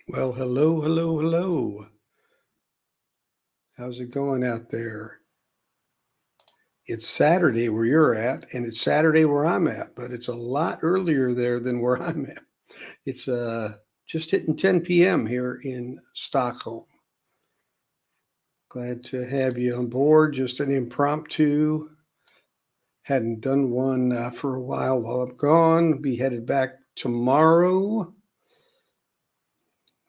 Well, hello, hello, hello. How's it going out there? It's Saturday where you're at, and it's Saturday where I'm at, but it's a lot earlier there than where I'm at. It's just hitting 10 p.m. here in Stockholm. Glad to have you on board. Just an impromptu. Hadn't done one for a while I'm gone. Be headed back tomorrow.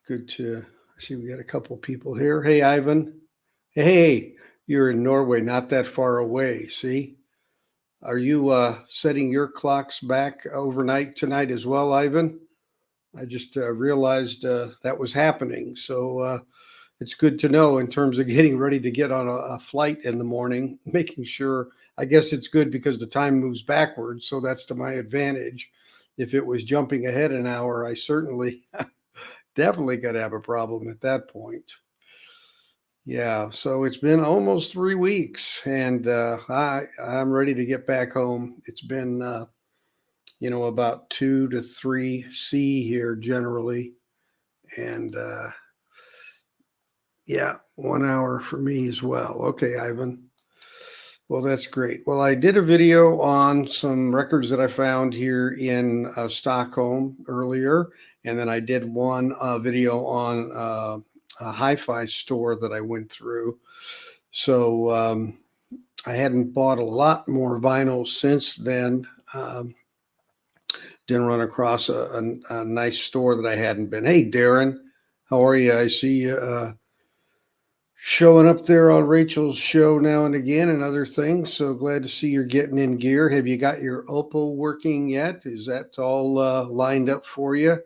Good to see we got a couple people here. Hey, Ivan. Hey, you're in Norway, not that far away. See? Are you setting your clocks back overnight tonight as well, Ivan? I just realized that was happening. So it's good to know in terms of getting ready to get on a flight in the morning, making sure. I guess it's good because the time moves backwards. So that's to my advantage. If it was jumping ahead an hour, I certainly definitely got to have a problem at that point. Yeah, so it's been almost 3 weeks, and I'm ready to get back home. It's been about 2 to 3 C here generally, and yeah, 1 hour for me as well. Okay, Ivan. Well, that's great. Well, I did a video on some records that I found here in Stockholm earlier, and then I did one video on a hi-fi store that I went through. So I hadn't bought a lot more vinyl since then. Didn't run across a nice store that I hadn't been. Hey, Darren, how are you? I see you showing up there on Rachel's show now and again and other things. So glad to see you're getting in gear. Have you got your Oppo working yet? Is that all lined up for you?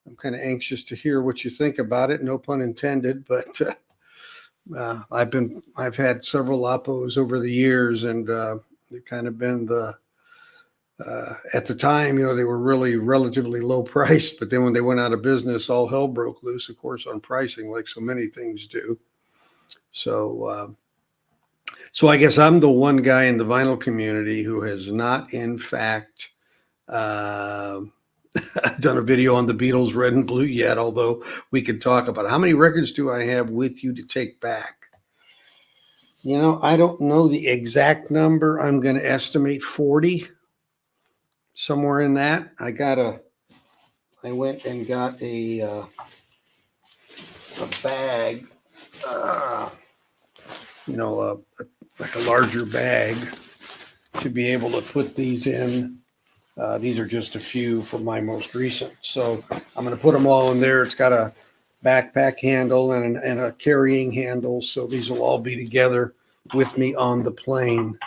I'm kind of anxious to hear what you think about it. No pun intended, but I've had several Oppos over the years, and they've kind of been the at the time, they were really relatively low priced, but then when they went out of business, all hell broke loose, of course, on pricing, like so many things do. So I guess I'm the one guy in the vinyl community who has not, in fact, uh, done a video on the Beatles, Red and Blue yet. Although we could talk about it. How many records do I have with you to take back? I don't know the exact number. I'm going to estimate 40, somewhere in that. I went and got a bag, like a larger bag to be able to put these in. These are just a few from my most recent. So I'm going to put them all in there. It's got a backpack handle and a carrying handle. So these will all be together with me on the plane.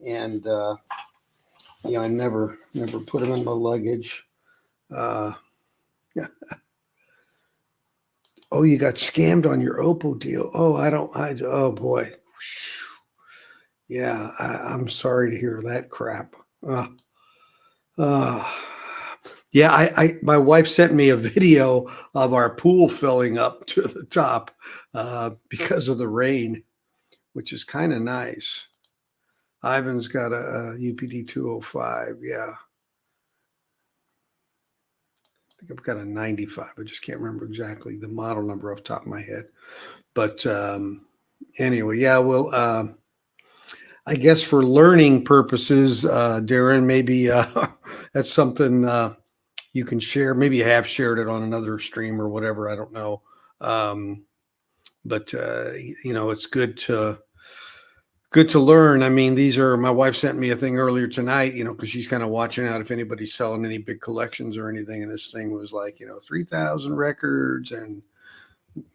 And, I never put them in my luggage. Yeah. Oh, you got scammed on your Oppo deal. Oh boy. Yeah, I'm sorry to hear that crap. Uh, yeah, my wife sent me a video of our pool filling up to the top because of the rain, which is kind of nice. Ivan's got a UPD 205. Yeah. I think I've got a 95. I just can't remember exactly the model number off the top of my head. But anyway, yeah, well, I guess for learning purposes, Darren, maybe that's something you can share. Maybe you have shared it on another stream or whatever. I don't know. But it's good to learn. I mean, my wife sent me a thing earlier tonight, because she's kind of watching out if anybody's selling any big collections or anything. And this thing was like, 3,000 records. And,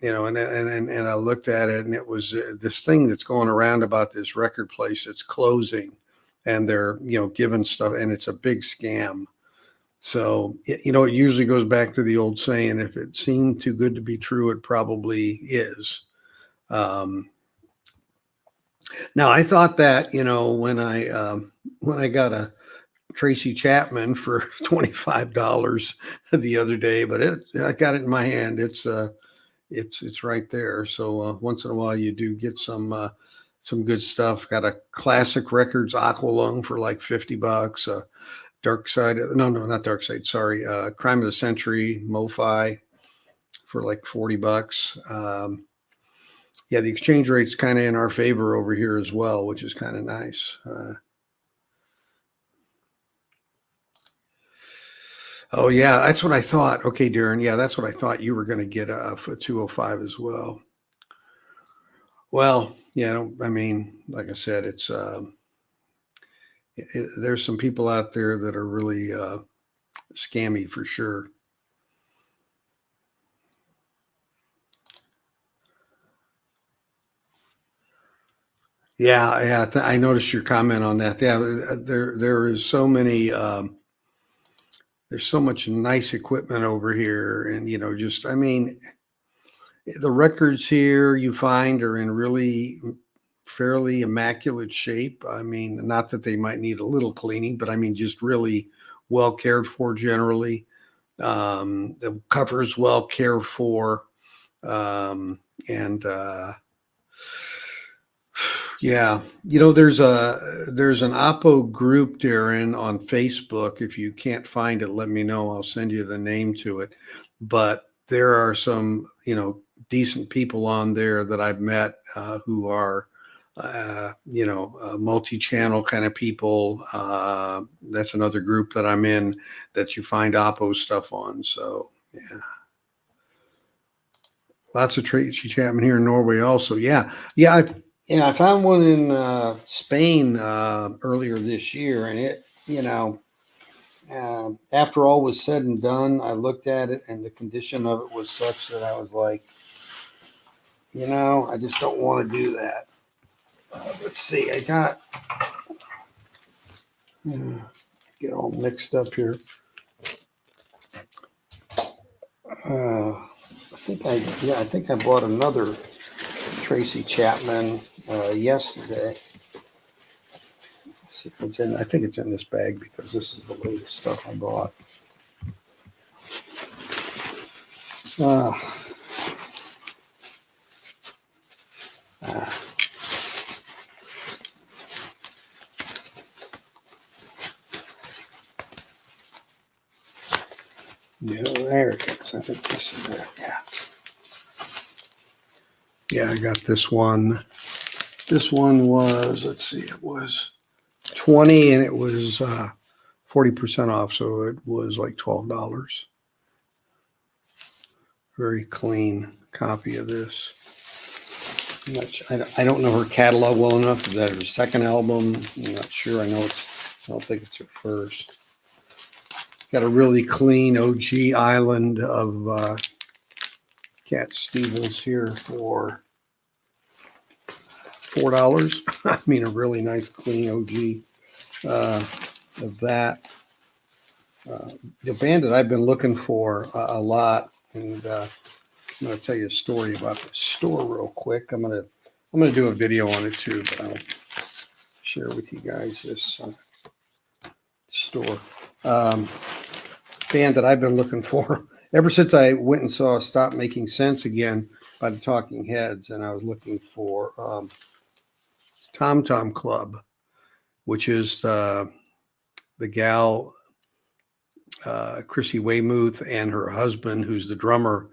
and I looked at it, and it was this thing that's going around about this record place that's closing, and they're, giving stuff, and it's a big scam. So, it usually goes back to the old saying, if it seemed too good to be true, it probably is. Now, I thought that, when I got a Tracy Chapman for $25 the other day, but I got it in my hand. It's right there. So once in a while, you do get some good stuff. Got a Classic Records Aqualung for like $50. Dark Side, no, not Dark Side. Sorry, Crime of the Century, MoFi. for like $40. Yeah, the exchange rate's kind of in our favor over here as well, which is kind of nice. Oh yeah, that's what I thought. Okay, Darren. Yeah, that's what I thought you were going to get for 205 as well. Well, yeah, I mean, like I said, it's there's some people out there that are really scammy for sure. Yeah, I noticed your comment on that. Yeah, there is so many. There's so much nice equipment over here, and just I mean, the records here you find are in really fairly immaculate shape. I mean, not that they might need a little cleaning, but I mean, just really well cared for generally. The cover's well cared for, and yeah, there's an Oppo group, Darren, on Facebook. If you can't find it, let me know. I'll send you the name to it. But there are some, decent people on there that I've met who are, multi-channel kind of people. That's another group that I'm in that you find Oppo stuff on. So yeah, lots of Tracy Chapman here in Norway also. Yeah, I found one in Spain earlier this year, and it, after all was said and done, I looked at it, and the condition of it was such that I was like, I just don't want to do that. Let's see, I got get all mixed up here. I think I bought another Tracy Chapman yesterday. Let's see if it's in. I think it's in this bag because this is the latest stuff I bought. Yeah, there it is. I think this is it. Yeah, I got this one. This one was, let's see, it was 20 and it was 40% off, so it was like $12. Very clean copy of this. I don't know her catalog well enough. Is that her second album? I'm not sure. I don't think it's her first. Got a really clean OG island of Cat Stevens here for $4. I mean, a really nice clean OG of that. The band that I've been looking for a lot, and I'm going to tell you a story about the store real quick. I'm going to do a video on it too, but I'll share with you guys this store. Band that I've been looking for ever since I went and saw Stop Making Sense Again by the Talking Heads, and I was looking for Tom Tom Club, which is the gal Chrissy Weymouth and her husband, who's the drummer.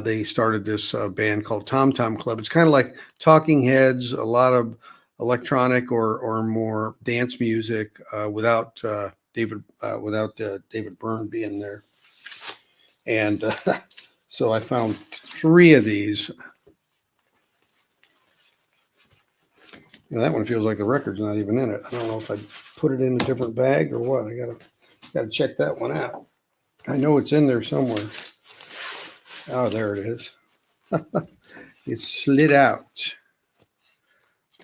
They started this band called Tom Tom Club. It's kind of like Talking Heads, a lot of electronic or more dance music without David Byrne being there. And so I found 3 of these. That one feels like the record's not even in it. I don't know if I put it in a different bag or what. I gotta check that one out. I know it's in there somewhere. Oh, there it is. It slid out.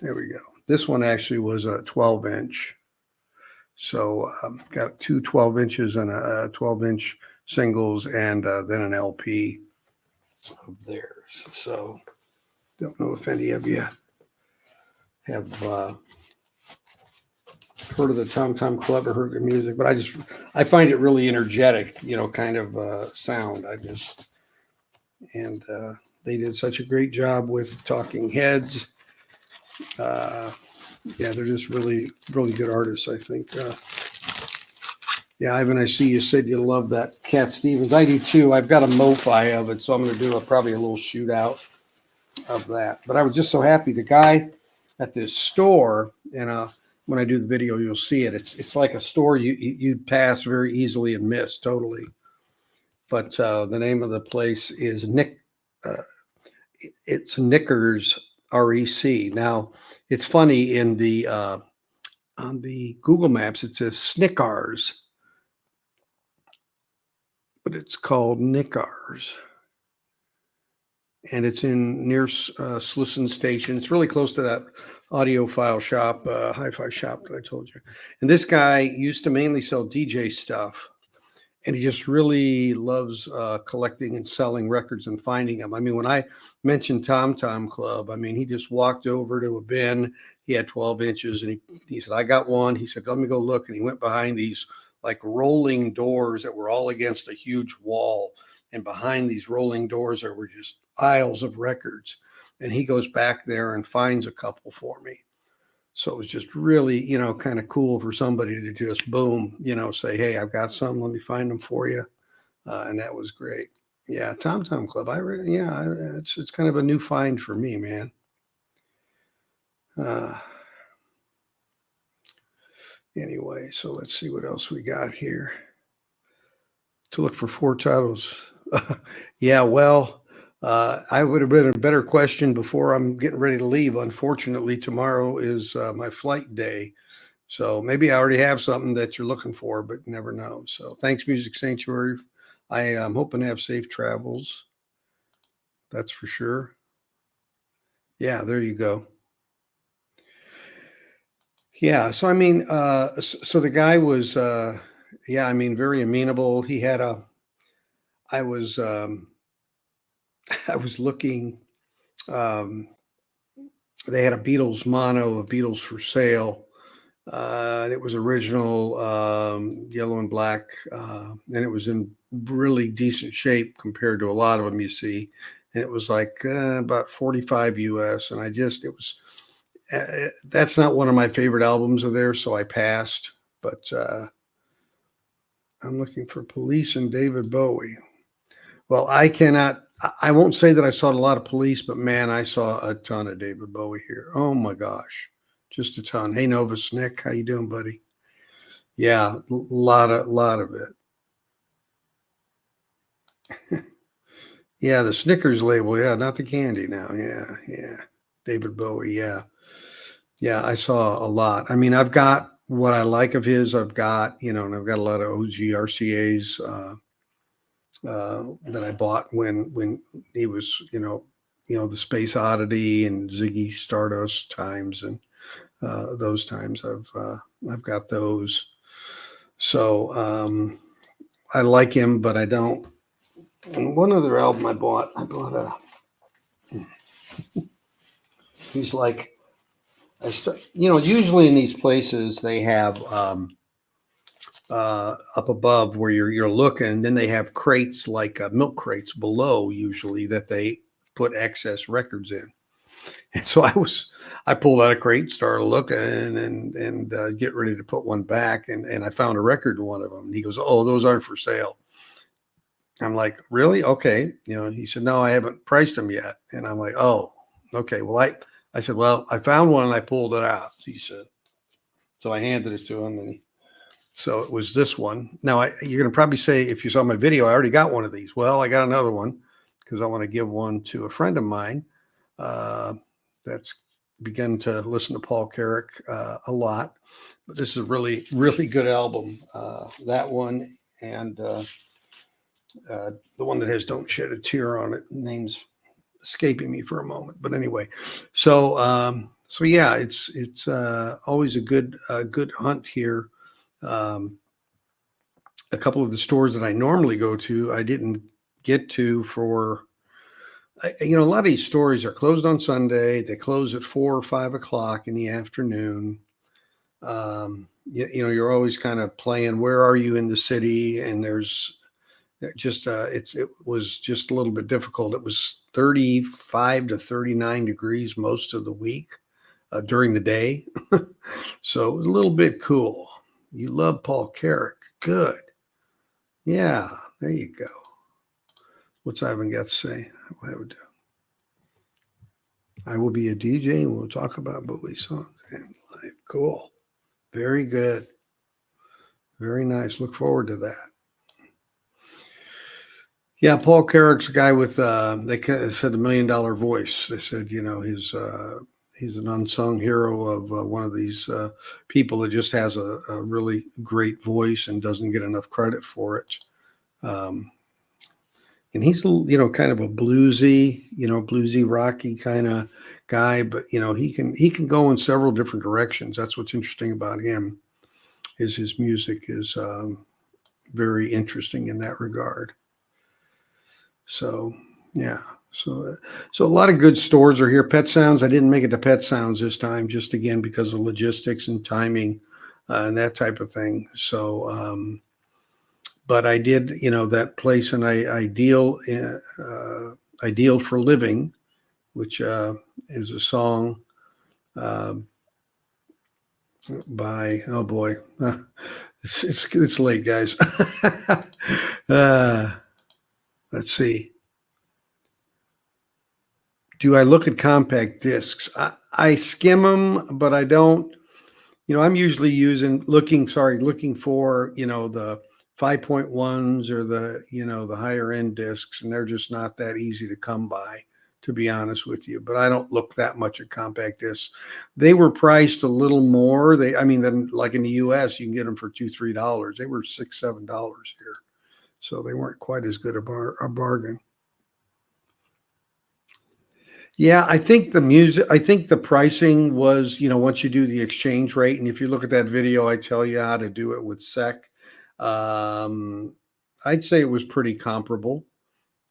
There we go. This one actually was a 12-inch. So got 2 12 inches and a 12-inch singles, and then an LP of theirs. So don't know if any of you have heard of the Tom Tom Club or heard their music, but I find it really energetic, kind of sound. And they did such a great job with Talking Heads. Yeah, they're just really, really good artists, I think. Yeah, Ivan, I see you said you love that Cat Stevens. I do too. I've got a MoFi of it, so I'm going to do probably a little shootout of that. But I was just so happy. The guy at this store, and when I do the video, you'll see it. It's like a store you pass very easily and miss totally. But the name of the place is Nick. It's Knickers REC. Now it's funny in the on the Google Maps it says Snickars, but it's called Knickers, and it's in near Slussen Station. It's really close to that audiophile shop, hi-fi shop that I told you. And this guy used to mainly sell DJ stuff, and he just really loves collecting and selling records and finding them. I mean, when I mentioned Tom Tom Club, I mean, he just walked over to a bin. He had 12 inches, and he said, I got one. He said, let me go look. And he went behind these like rolling doors that were all against a huge wall. And behind these rolling doors, there were just aisles of records. And he goes back there and finds a couple for me. So it was just really, kind of cool for somebody to just boom, say, hey, I've got some, let me find them for you. And that was great. Yeah, Tom Tom Club. It's kind of a new find for me, man. Anyway, so let's see what else we got here. To look for 4 titles. Yeah, well, I would have been a better question before I'm getting ready to leave. Unfortunately, tomorrow is my flight day. So maybe I already have something that you're looking for, but you never know. So thanks, Music Sanctuary. I am hoping to have safe travels. That's for sure. Yeah, there you go. Yeah, so I mean, so the guy was, very amenable. He had I was, I was looking, um, they had a Beatles mono, a Beatles for sale. It was original, yellow and black, and it was in really decent shape compared to a lot of them you see. And it was like about 45 US. And that's not one of my favorite albums of theirs, so I passed. But I'm looking for Police and David Bowie. Well, I won't say that I saw a lot of Police, but man, I saw a ton of David Bowie here. Oh my gosh, just a ton. Hey, Novus Nick, how you doing, buddy? Yeah, lot of it. Yeah, the Snickers label. Yeah, not the candy now. Yeah. David Bowie. Yeah. I saw a lot. I mean, I've got what I like of his. I've got, and I've got a lot of OG RCAs that I bought when he was, the Space Oddity and Ziggy Stardust times, and those times I've got those. So I like him, but I don't. And one other album I bought he's like, usually in these places they have up above where you're looking, then they have crates like milk crates below usually that they put excess records in. And so I pulled out a crate, started looking and get ready to put one back. And I found a record in one of them. And he goes, oh, those aren't for sale. I'm like, really? Okay. He said, no, I haven't priced them yet. And I'm like, oh, okay. Well, I said, well, I found one and I pulled it out. He said, so I handed it to him, and so it was this one. Now you're going to probably say, if you saw my video, I already got one of these. Well, I got another one because I want to give one to a friend of mine that's begun to listen to Paul Carrick a lot. But this is a really, really good album. That one and the one that has Don't Shed a Tear on it. Name's escaping me for a moment. But anyway, so yeah, it's always a good hunt here. A couple of the stores that I normally go to, I didn't get to for, a lot of these stores are closed on Sunday. They close at 4 or 5 o'clock in the afternoon. You're always kind of playing, where are you in the city? And there's just, it was just a little bit difficult. It was 35 to 39 degrees most of the week during the day. So it was a little bit cool. You love Paul Carrick. Good. Yeah, there you go. What's Ivan got to say? I will be a DJ and we'll talk about Bowie songs and life. Cool. Very good. Very nice. Look forward to that. Yeah, Paul Carrick's a guy with they said $1 million voice. They said, he's an unsung hero of one of these people that just has a really great voice and doesn't get enough credit for it. And he's kind of a bluesy rocky kind of guy, but he can go in several different directions. That's what's interesting about him, is his music is very interesting in that regard. So yeah, so a lot of good stores are here. Pet Sounds, I didn't make it to Pet Sounds this time, just again because of logistics and timing and that type of thing. So but I did, that place in Ideal for Living, which is a song by, oh boy, it's late, guys. Let's see. Do I look at compact discs? I skim them, but I don't. I'm usually looking for, the 5.1s or the higher end discs, and they're just not that easy to come by, to be honest with you. But I don't look that much at compact discs. They were priced a little more. Than like in the US, you can get them for $2-3. They were $6-7 here, so they weren't quite as good a bargain. Yeah, I think the pricing was, once you do the exchange rate, and if you look at that video, I tell you how to do it with SEC. I'd say it was pretty comparable,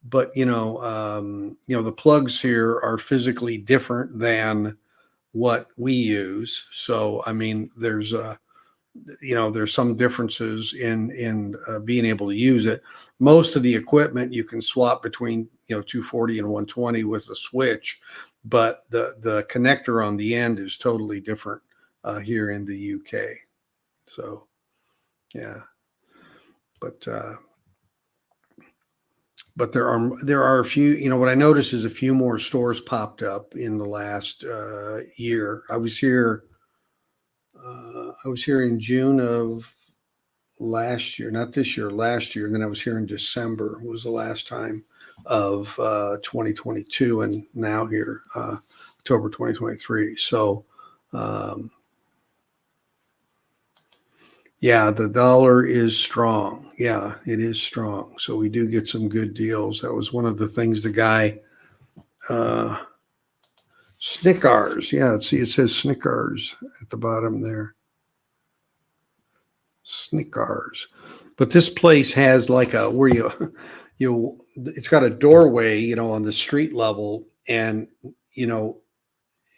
but the plugs here are physically different than what we use. So, there's some differences in being able to use it. Most of the equipment you can swap between 240 and 120 with a switch, but the connector on the end is totally different here in the UK. So yeah, but there are a few. What I noticed is a few more stores popped up in the last year. I was here in June of last year, not this year, last year. And then I was here in December, was the last time of 2022. And now here, October 2023. So, yeah, the dollar is strong. Yeah, it is strong. So we do get some good deals. That was one of the things the guy, Snickers. Yeah, see, it says Snickers at the bottom there. Snickers. But this place has like where it's got a doorway, on the street level, and you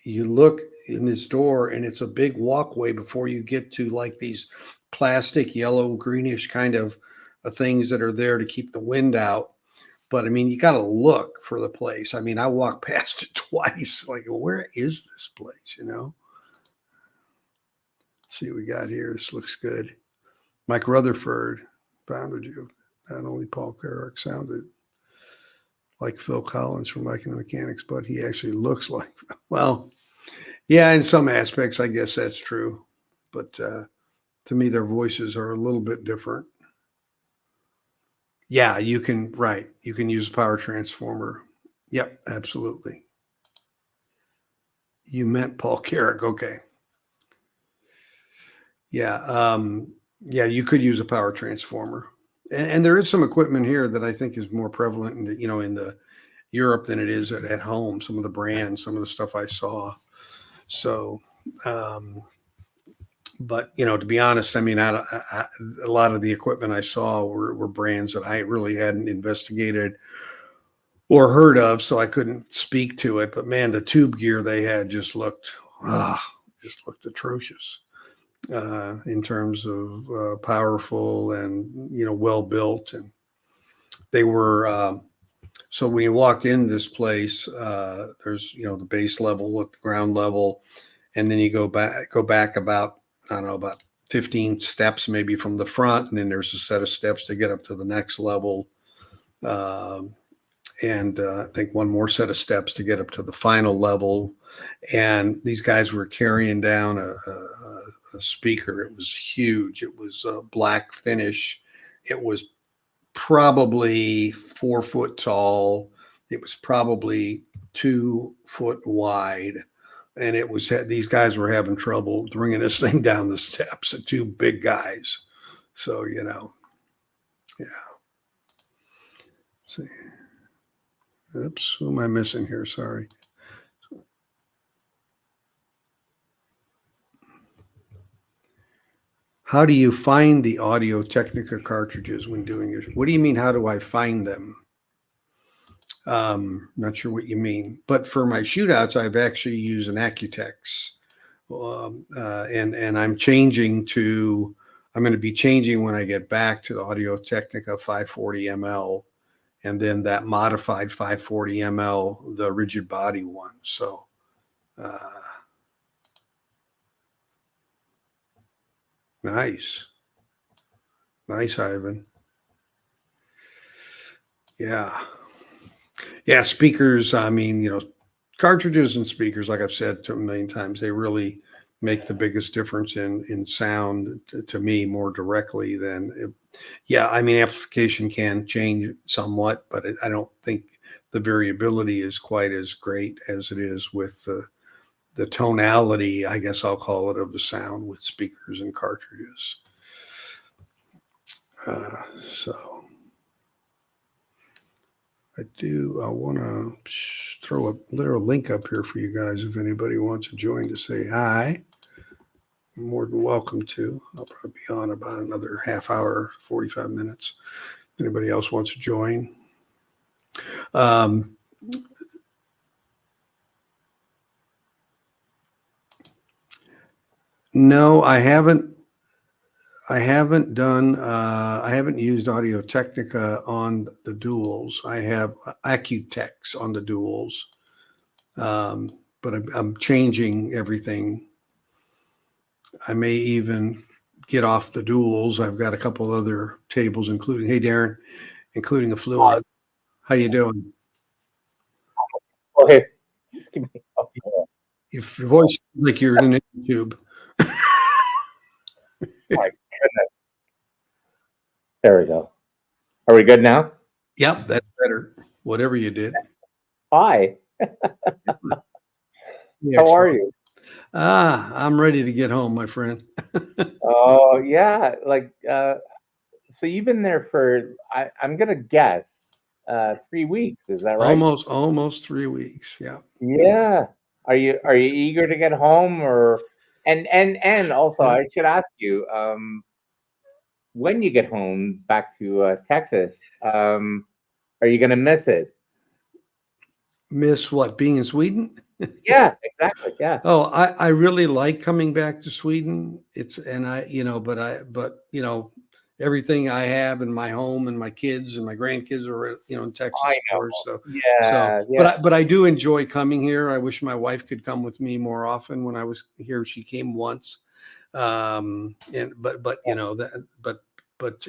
look in this door and it's a big walkway before you get to like these plastic yellow greenish kind of things that are there to keep the wind out. But you got to look for the place. I walked past it twice. Like, where is this place? See what we got here. This looks good. Mike Rutherford founded you. Not only Paul Carrick sounded like Phil Collins from Mike and the Mechanics, but he actually looks like, well, yeah, in some aspects, I guess that's true. But to me, their voices are a little bit different. Yeah, you can use a power transformer. Yep, absolutely. You meant Paul Carrick. Okay. Yeah. Yeah, you could use a power transformer. And there is some equipment here that I think is more prevalent in the Europe than it is at home. Some of the brands, some of the stuff I saw. So, but to be honest, a lot of the equipment I saw were brands that I really hadn't investigated or heard of, so I couldn't speak to it. But man, the tube gear they had just looked atrocious in terms of powerful and well built, and they were. So when you walk in this place, there's the base level with the ground level, and then you go back about, I don't know, about 15 steps maybe from the front, and then there's a set of steps to get up to the next level. And I think one more set of steps to get up to the final level. And these guys were carrying down a speaker. It was huge. It was a black finish. It was probably 4 foot tall. It was probably 2 foot wide. And it was, these guys were having trouble bringing this thing down the steps. Two big guys. So, you know, yeah. Let's see. Oops, who am I missing here? Sorry. How do you find the Audio Technica cartridges when doing your? What do you mean? How do I find them? Not sure what you mean. But for my shootouts, I've actually used an Accutex, and I'm changing to. I'm going to be changing when I get back to the Audio Technica 540 ml. And then that modified 540 ml, the rigid body one. So, nice, Ivan. Yeah. Speakers. I mean, you know, cartridges and speakers, like I've said to a million times, they really make the biggest difference in sound to me more directly than. I mean, amplification can change somewhat, but I don't think the variability is quite as great as it is with the tonality, I guess I'll call it, of the sound with speakers and cartridges. So I want to throw a little link up here for you guys if anybody wants to join to say hi. More than welcome to. I'll probably be on about another half hour, 45 minutes. Anybody else wants to join? No, I haven't. I haven't used Audio Technica on the duals. I have Accutex on the duals, but I'm changing everything. I may even get off the duals. I've got a couple other tables, including, hey, Darren, including a Fluent. How you doing? Okay. If your voice sounds like you're in YouTube. My goodness. There we go. Are we good now? Yep, that's better. Whatever you did. Hi. How are you? I'm ready to get home, my friend. Oh, yeah. Like, so you've been there for, I'm going to guess, 3 weeks. Is that right? Almost 3 weeks. Yeah. Yeah. Are you eager to get home, or, and also I should ask you, when you get home back to Texas, are you going to miss it? Miss what? Being in Sweden? Yeah, exactly. Yeah. Oh, I really like coming back to Sweden. But everything I have in my home and my kids and my grandkids are, in Texas, I of know. course. So, yeah. But I do enjoy coming here. I wish my wife could come with me more often. When I was here, she came once. But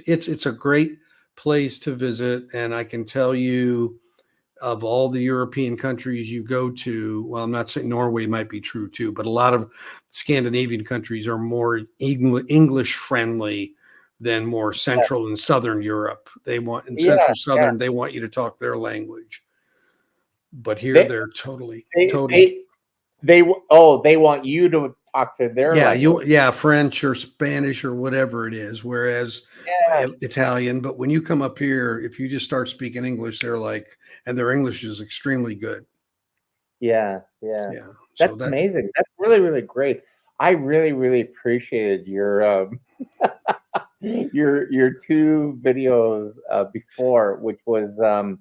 it's a great place to visit. And I can tell you, of all the European countries you go to, well, I'm not saying Norway might be true too, but a lot of Scandinavian countries are more English friendly than more Central and Southern Europe. They want Southern, they want you to talk their language. But here they're totally. They want you to talk to their language. French or Spanish or whatever it is. Whereas Italian, but when you come up here, if you just start speaking English, they're like, and their English is extremely good. Yeah. That's amazing. That's really, really great. I really, really appreciated your your 2 videos before, which was and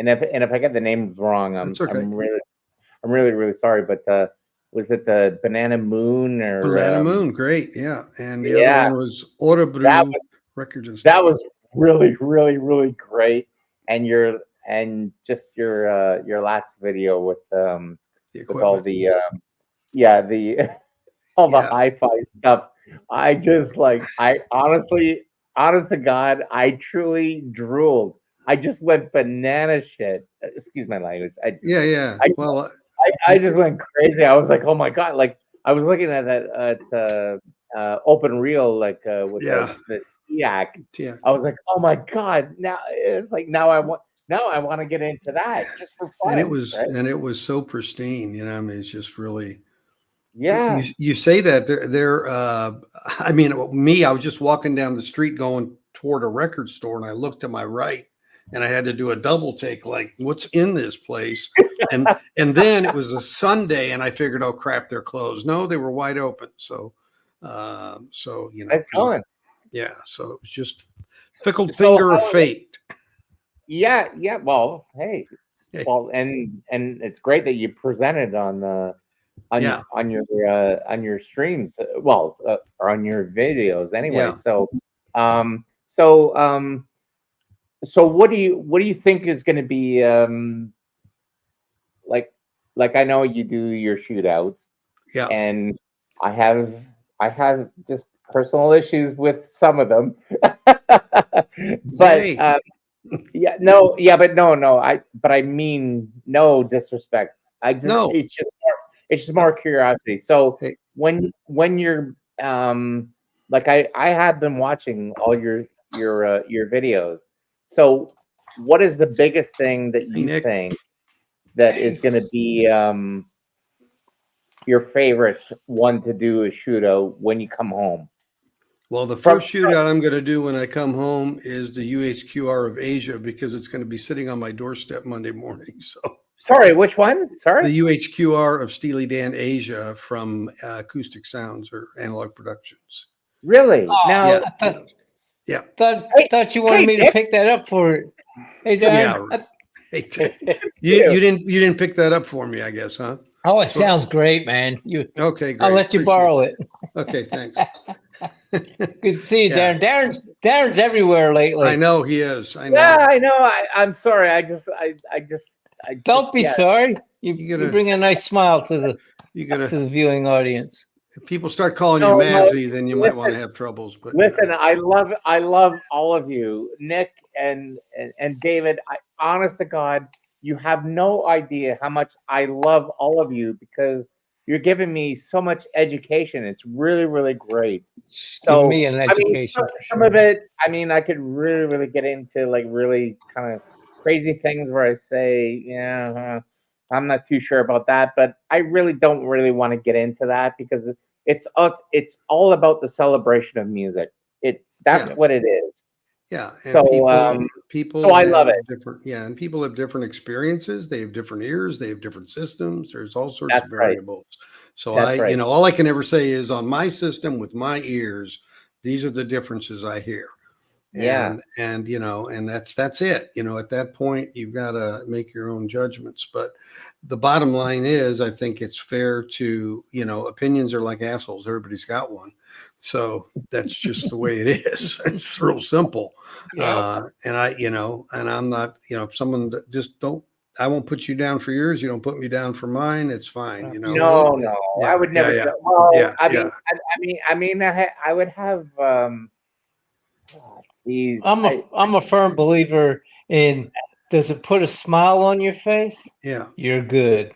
if I get the names wrong, I'm really, really sorry. But was it the Banana Moon or Banana Moon? Great, yeah. And the other one was Orebrew Records and stuff. That was really, really, really great. And your last video with all the all the Yeah. hi-fi stuff. I just like I honestly, honest to God, I truly drooled. I just went banana shit. Excuse my language. Yeah. Yeah. I, Well, I you just could, went crazy. I was like, oh my God! Like I was looking at that open reel, like with yeah. the SEAC. Yeah. I was like, oh my God! Now it's like now I want to get into that just for fun, right? And it was so pristine, I mean, it's just really, Yeah. you say that I mean, me, I was just walking down the street going toward a record store and I looked to my right and I had to do a double take, like, what's in this place? And then it was a Sunday and I figured, oh crap, they're closed. No, they were wide open. So, Nice going. yeah, so it was just fickle So finger of how? fate. Yeah, yeah. Well, hey, Hey, well, and it's great that you presented yeah, on your streams. Well, or on your videos anyway. yeah. Um, so so what do you think is going to be like I know you do your shootouts, Yeah. and I have I have just personal issues with some of them, but Hey, yeah, no, yeah, but no, but I mean no disrespect. no. It's just more curiosity. So Hey, when you're like I have been watching all your videos. So what is the biggest thing that hey, you Nick. think that is Hey, going to be your favorite one to do a shootout when you come home? Well, the From first shootout I'm going to do when I come home is the UHQR of Asia because it's going to be sitting on my doorstep Monday morning. So sorry, which one? Sorry. the UHQR of Steely Dan Asia from Acoustic Sounds or Analog Productions. Really? oh, Yeah, Now, yeah, hey, thought you wanted hey, me to Nick. pick that up for it. Hey, yeah. Darren. Hey, You. you didn't pick that up for me, I guess, huh? Oh, it So sounds great, man. okay, I'll great. let you Appreciate borrow it. Okay, thanks. Good to see you, Yeah, Darren. Darren's everywhere I lately. know he is. I Yeah, know. I know. I'm sorry. I just, Don't be yeah. sorry. You You gotta bring a nice smile you gotta to the viewing audience. if people start calling you No, no. Mazzy, then you might want Listen, to have troubles. But listen. I love all of you, Nick and David. Honest to God, you have no idea how much I love all of you because you're giving me so much education. It's really, really great. Give So, me an I mean, education for some of sure. it, I mean, I could really, really get into like really kind of crazy things where I say, yeah, I'm not too sure about that, but I really don't really want to get into that because it's all about the celebration of music. That's yeah, what it is. yeah, and So, so I love it. and people have different experiences. They have different ears. They have different systems. There's all sorts That's of right. variables. So That's right. all I can ever say is on my system with my ears, these are the differences I hear. Yeah. And that's it. At that point you've got to make your own judgments. But the bottom line is, I think it's fair to, opinions are like assholes. Everybody's got one. So that's just the way it is. It's real simple. Yeah. And and I'm not, if someone just don't, I won't put you down for yours. You don't put me down for mine. It's fine. No, Absolutely. no, I Yeah, would yeah, never do yeah, that. Well, yeah, yeah. I would have, oh, geez, I'm a firm believer in, does it put a smile on your face? Yeah. You're good.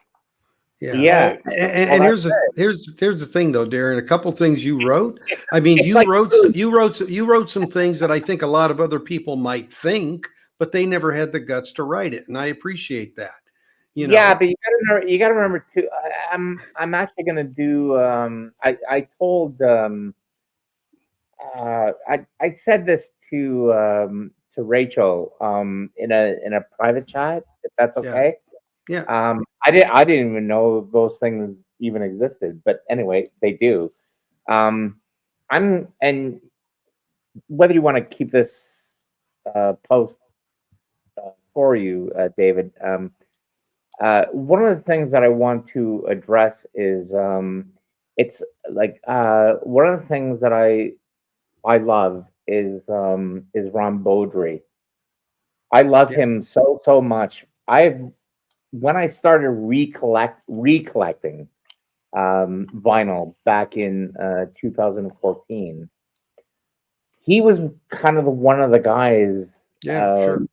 Yeah. yeah. Right? Well, And that's here's the thing though, Darren. A couple things you wrote. I mean, it's like food. you wrote some things that I think a lot of other people might think, but they never had the guts to write it, and I appreciate that. You Yeah, know. but you gotta remember too. I'm actually gonna do. I told. I said this to Rachel in a private chat, if that's Yeah. okay. Yeah. I didn't even know those things even existed, but anyway, they do. Um, and whether you want to keep this post for you, David. One of the things that I want to address is it's like one of the things that I love is Ron Beaudry. I love Yeah. him so much. I've when I started recollecting, vinyl back in 2014. He was kind of one of the guys. Yeah, sure.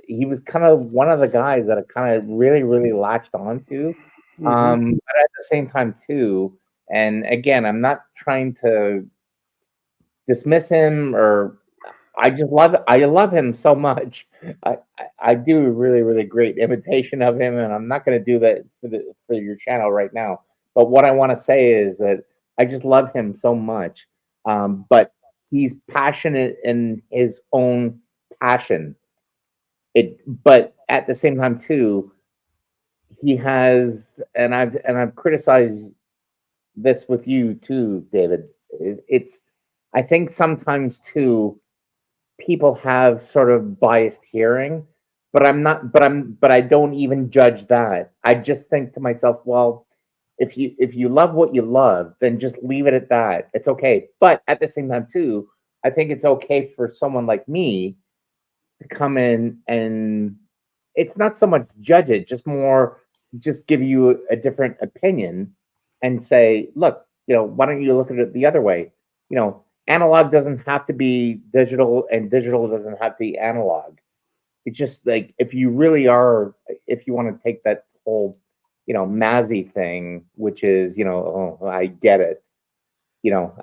He was kind of one of the guys that I kind of really, really latched onto. But at the same time, too, and again, I'm not trying to dismiss him or I love him so much. I do a really, really great imitation of him, and I'm not going to do that for your channel right now. But what I want to say is that I just love him so much. But he's passionate in his own passion. But at the same time too, he has, and I've criticized this with you too, David. It's I think sometimes too people have sort of biased hearing, but I don't even judge that. I just think to myself, well, if you love what you love, then just leave it at that. It's okay. But at the same time too, I think it's okay for someone like me to come in and it's not so much judge it, just give you a different opinion and say, look, why don't you look at it the other way? Analog doesn't have to be digital and digital doesn't have to be analog. It's just like if you want to take that whole, Mazzy thing, which is, oh, I get it.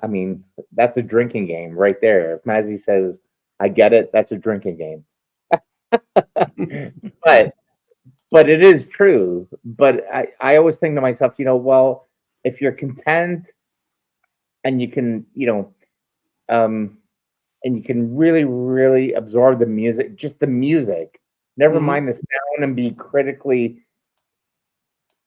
I mean, that's a drinking game right there. If Mazzy says, I get it, that's a drinking game. but but it is true. But I always think to myself, well, if you're content and you can, and you can really, really absorb the music, just the music, never mind the sound, and be critically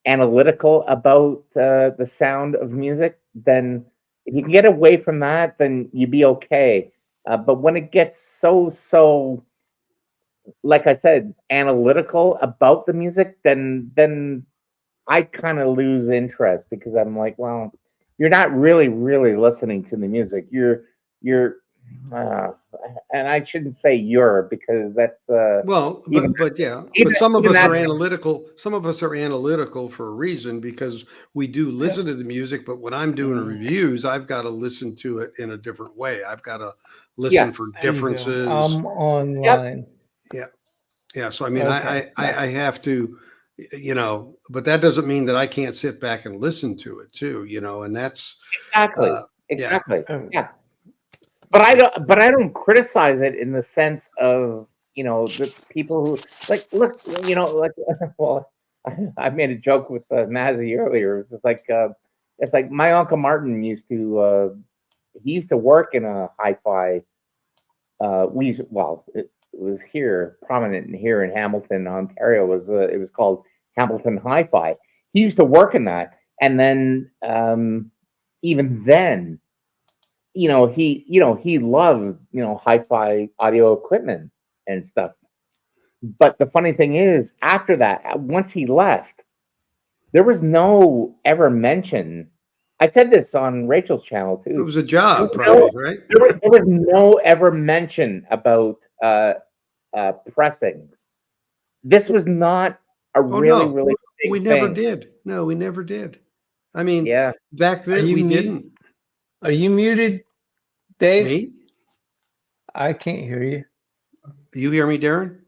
analytical about the sound of music, then if you can get away from that, then you'd be okay. But when it gets so, like I said, analytical about the music, then I kind of lose interest because I'm like, well, you're not really, really listening to the music. You're, uh, and I shouldn't say you're because that's Well, even but yeah, even but some of even us that. are analytical. Some of us are analytical for a reason because we do listen to the music. But when I'm doing reviews, I've got to listen to it in a different way. I've got to listen Yeah, for There you go. differences. I'm yep, online. Yeah, yeah. So I mean, Okay. I have to, but that doesn't mean that I can't sit back and listen to it too. And that's exactly, yeah. exactly. Um, Yeah, but I don't criticize it in the sense of the people who like look like well I made a joke with Mazzy earlier. It's like my uncle Martin he used to work in a hi-fi it was here prominent here in Hamilton, Ontario. It was called Hamilton Hi-Fi. He used to work in that, and then even then, he loved hi-fi audio equipment and stuff. But the funny thing is, after that, once he left, there was no ever mention. I said this on Rachel's channel It too. was a There job, was no, probably, right? there was no ever mention about pressings. This was not a Oh really, no, really we big never thing. did. No, we never did. I mean, Yeah. back Are then you we mute? didn't. Are you muted, Dave? Me? I can't hear you. You hear me, Darren?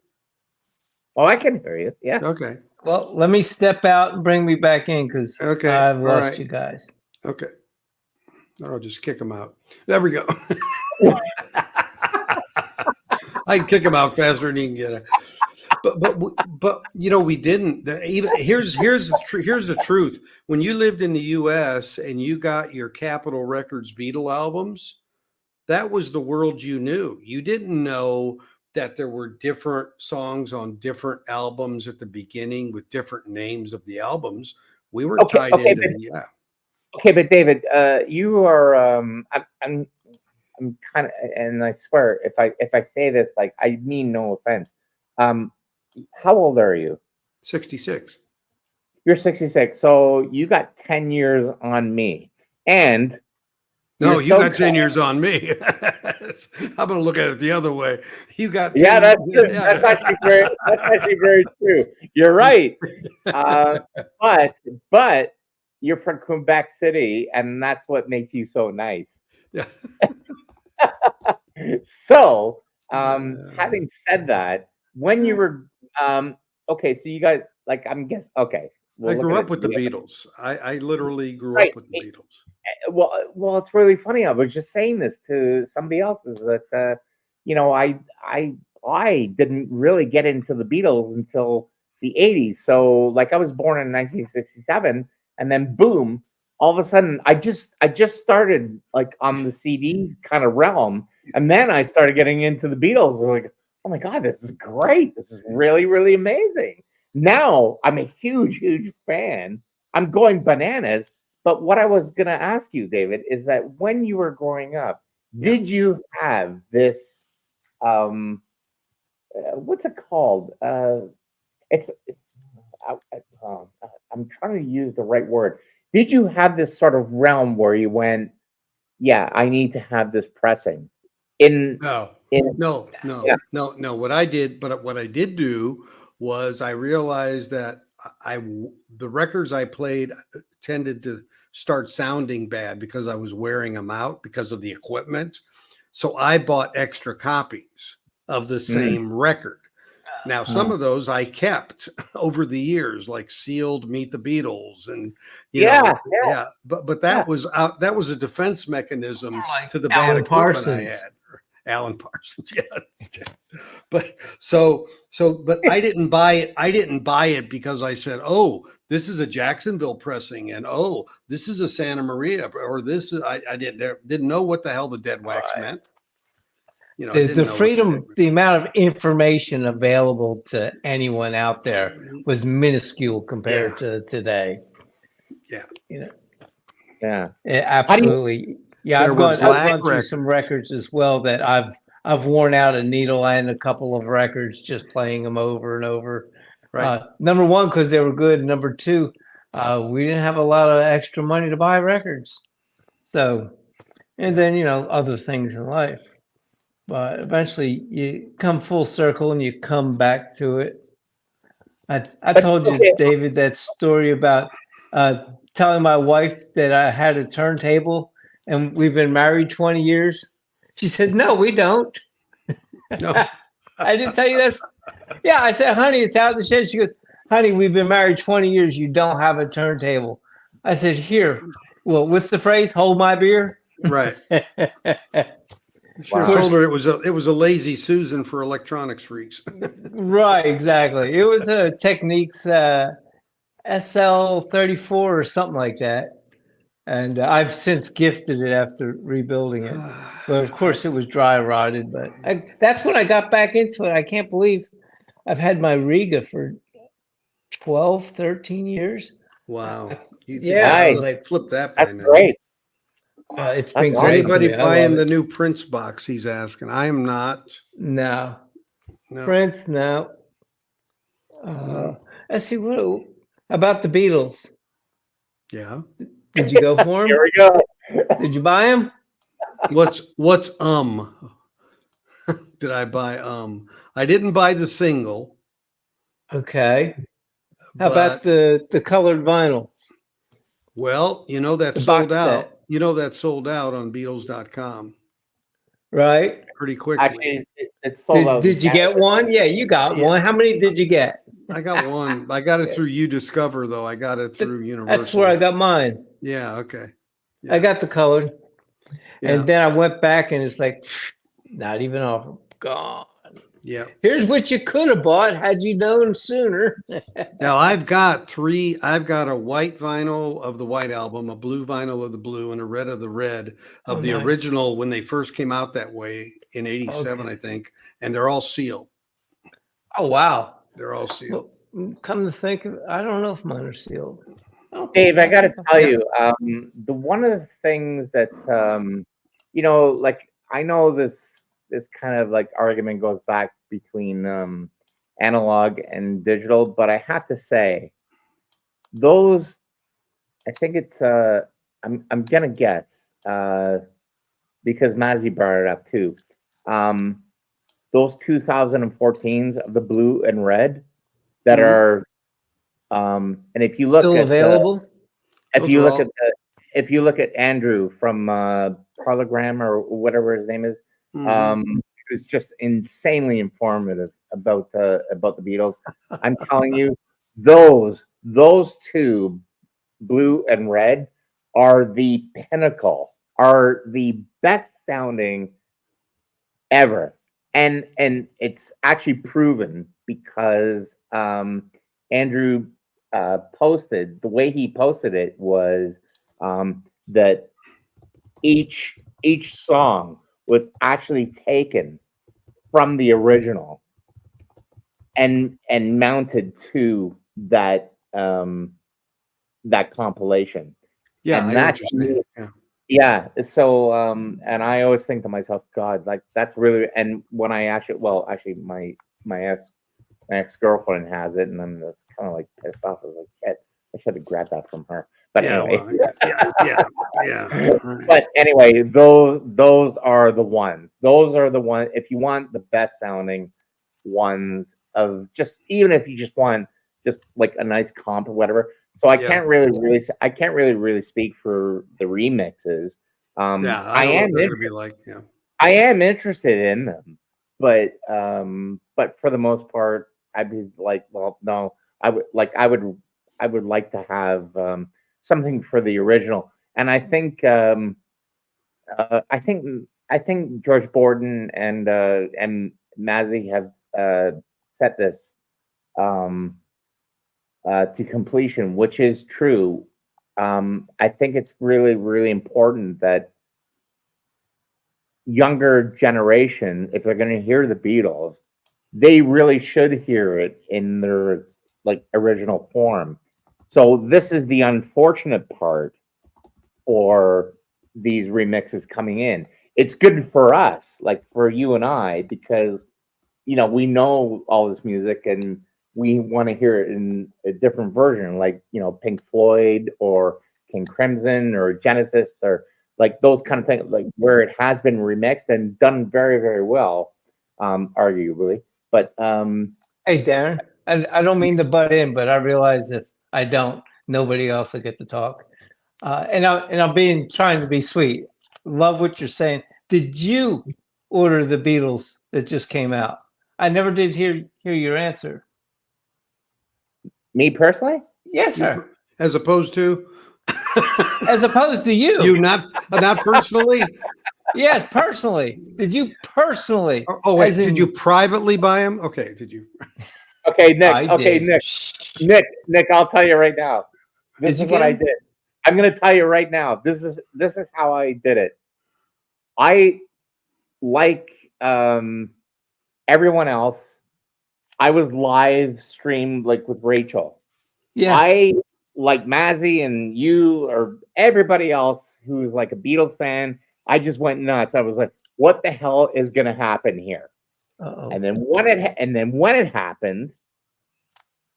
Oh, I can hear you. Yeah. Okay. Well, let me step out and bring me back in because Okay. I've All lost right. you guys. Okay. I'll just kick him out. There we go. I can kick him out faster than he can get it. But we didn't. Even here's the truth. When you lived in the U.S. and you got your Capitol Records Beatle albums, that was the world you knew. You didn't know that there were different songs on different albums at the beginning with different names of the albums. We were Okay. tied Okay. into But the okay. But David, you are. I'm kind of, and I swear, if I say this, like I mean no offense. Um, how old are you? 66. You're 66, so you got 10 years on me, and No, you're you so got 10 tall. years on me. I'm going to look at it the other way. You got Yeah, 10. that's true. Yeah. That's actually very true. You're right. Uh, but you're from Quebec City, and that's what makes you so nice. Yeah. So, having said that, when you were okay, so you guys like I'm guess okay. I We'll look grew at up it with the together. Beatles. I literally grew Right. up with the Beatles. Well, it's really funny. I was just saying this to somebody else is that you know, I didn't really get into the Beatles until the 80s. So like I was born in 1967 and then boom, all of a sudden I just started like on the CD kind of realm and then I started getting into the Beatles. I'm like, "Oh my god, this is great. This is really really amazing." Now, I'm a huge fan. I'm going bananas. But what I was going to ask you, David, is that when you were growing up, Yeah. did you have this? What's it called? It's. I, I- um, I'm trying to use the right word. Did you have this sort of realm where you went, "Yeah, I need to have this pressing"? In No, in yeah. no. What I did, but what I did do was I realized that the records I played tended to start sounding bad because I was wearing them out because of the equipment. So I bought extra copies of the same record. Now, some of those I kept over the years, like Sealed, Meet the Beatles, and Yeah, yeah. But yeah. that was a defense mechanism Like to the bad Alan equipment I Parsons. had. Alan Parsons, yeah. But but I didn't buy it. I didn't buy it because I said, "Oh, this is a Jacksonville pressing," and "Oh, this is a Santa Maria," or this is I didn't know what the hell the dead wax Right. meant. I didn't The know what the dead freedom, the amount of information available to anyone out there was minuscule compared to today. Yeah. You know, Yeah. How do you? absolutely. Yeah, There were I've black gone through some records as well that I've worn out a needle and a couple of records just playing them over and over. Right. Number one, because they were good. Number two, we didn't have a lot of extra money to buy records. So, and then other things in life. But eventually, you come full circle and you come back to it. I But told you, okay, David, that story about telling my wife that I had a turntable and we've been married 20 years. She said, "No, we don't." No. I didn't tell you that. Yeah, I said, "Honey, it's out in the shed." She goes, "Honey, we've been married 20 years. You don't have a turntable." I said, "Here." Well, what's the phrase? Hold my beer. Right. Should have Wow. told her it was a lazy Susan for electronics freaks. Right, exactly. It was a Techniques SL34 or something like that. And I've since gifted it after rebuilding it. But of course, it was dry rotted. But that's when I got back into it. I can't believe I've had my Riga for 12, 13 years. Wow. You think Yeah, I I was nice. like, flipped that by That's now? great. it's That's been Is great awesome. to anybody me. I love buying the it. new Prince box? He's asking. I am not. No, No. Prince, no. Let's see, what about the Beatles? Yeah. Did you go for Here them? we go. Did you buy them? What's Did I buy I didn't buy the single, Okay. How about but the colored vinyl, well, that the sold box out. set, That sold out on Beatles.com right? pretty quickly. Actually, it's sold out in Did you get Canada. one? Yeah, you got Yeah. one. How many did you get? I got one. I got it through UDiscover though. I got it through Universal. That's where I got mine. Yeah, okay. I got the colored. Yeah. And then I went back and it's like, not even offer. Gone. Yeah. Here's what you could have bought had you known sooner. Now I've got a white vinyl of the White Album, a blue vinyl of the blue, and a red of the red of Oh, the nice. original when they first came out that way in '87, I think. And they're all sealed. Oh, wow. They're all sealed. Well, come to think of it, I don't know if mine are sealed. Dave, I got to tell Yeah. you, the one of the things that like I know this kind of like argument goes back between analog and digital, but I have to say those. I think it's I'm gonna guess because Mazzy brought it up too. Those 2014s of the blue and red that Mhm. are and if you look Still at available? If Those you are look all. at if you look at Andrew from Parlogram or whatever his name is, Mhm. who's just insanely informative about the Beatles. I'm telling you, those two, Blue and Red, are the pinnacle, are the best sounding ever, and it's actually proven because Andrew posted the way he posted it was that each song was actually taken from the original and mounted to that compilation, Yeah, and I know what that's you're saying. Yeah. yeah. So and I always think to myself, God, like that's really, and when I actually, well, actually my ex girlfriend has it, and I'm just kind of like pissed off. I was like, shit, I should have grabbed that from her. But Yeah. anyway, Well. Yeah. Right. but anyway, those are the ones. Those are the ones. If you want the best sounding ones of just, even if you just want just like a nice comp or whatever. So Yeah. I can't really speak for the remixes. Yeah. I I don't know what am they're going to be like. Yeah. I am interested in them, but for the most part, I'd be like, well, no, I would like to have something for the original. And I think I think George Borden and Mazzy have set this um, to completion, which is true. I think it's really important that younger generation, if they're going to hear the Beatles, they really should hear it in their like original form. So this is the unfortunate part for these remixes coming in. It's good for us, like for you and I, because we know all this music and we want to hear it in a different version, like Pink Floyd or King Crimson or Genesis or like those kind of things, like where it has been remixed and done very well, arguably. But Hey, Darren, I don't mean to butt in, but I realize if I don't, nobody else will get to talk. And I'm being trying to be sweet. Love what you're saying. Did you order the Beatles that just came out? I never did hear your answer. me personally, Yes, You, sir. as opposed to As opposed to you. you, not personally. Yes, personally. Did you personally? Oh As wait, did you in, privately buy them? Okay, did you? okay, Nick. I Okay, did. Nick. I'll tell you right now. This Did is you what get I them? did. I'm gonna tell you right now. This is how I did it. I like everyone else. I was live streamed like with Rachel. Yeah. I like Mazzy and you or everybody else who's like a Beatles fan. I just went nuts. I was like, "What the hell is gonna happen here?" Uh-oh. And then when it happened,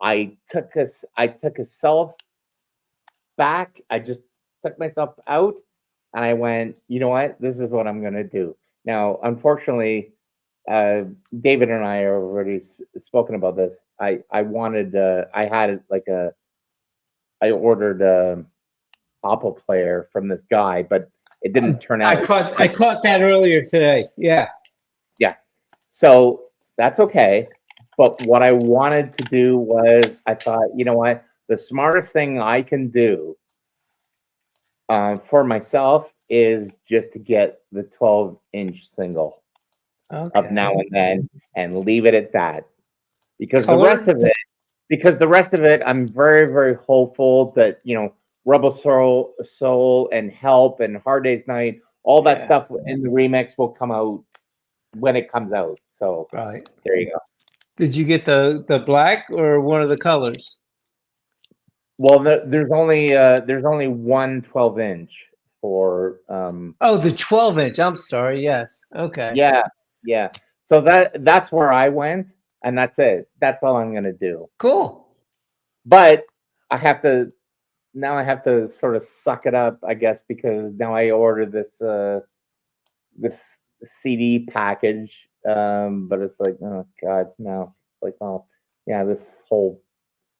I took a self back. I just took myself out and I went, you know what? This is what I'm gonna do. Now, unfortunately, uh, David and I have already spoken about this. I wanted I had like I ordered a Apple player from this guy, but it didn't turn I out. caught that earlier today. Yeah. Yeah, so that's okay. But what I wanted to do was I thought, you know what, the smartest thing I can do for myself is just to get the 12-inch single of Okay. Now and Then and leave it at that because Colored? the rest of it, I'm very hopeful that Rebel Soul and Help and Hard Day's Night, all that Yeah. stuff in the remix will come out when it comes out. So Right. there you go. Did you get the black or one of the colors? Well, there's only one 12-inch for Oh, the 12-inch. I'm sorry. Yes. Okay. yeah, yeah. So that's where I went, and that's it. That's all I'm gonna do. Cool. But I have to now I have to sort of suck it up, I guess, because now I ordered this CD package. But it's like, oh God, no. Like, oh yeah, this whole,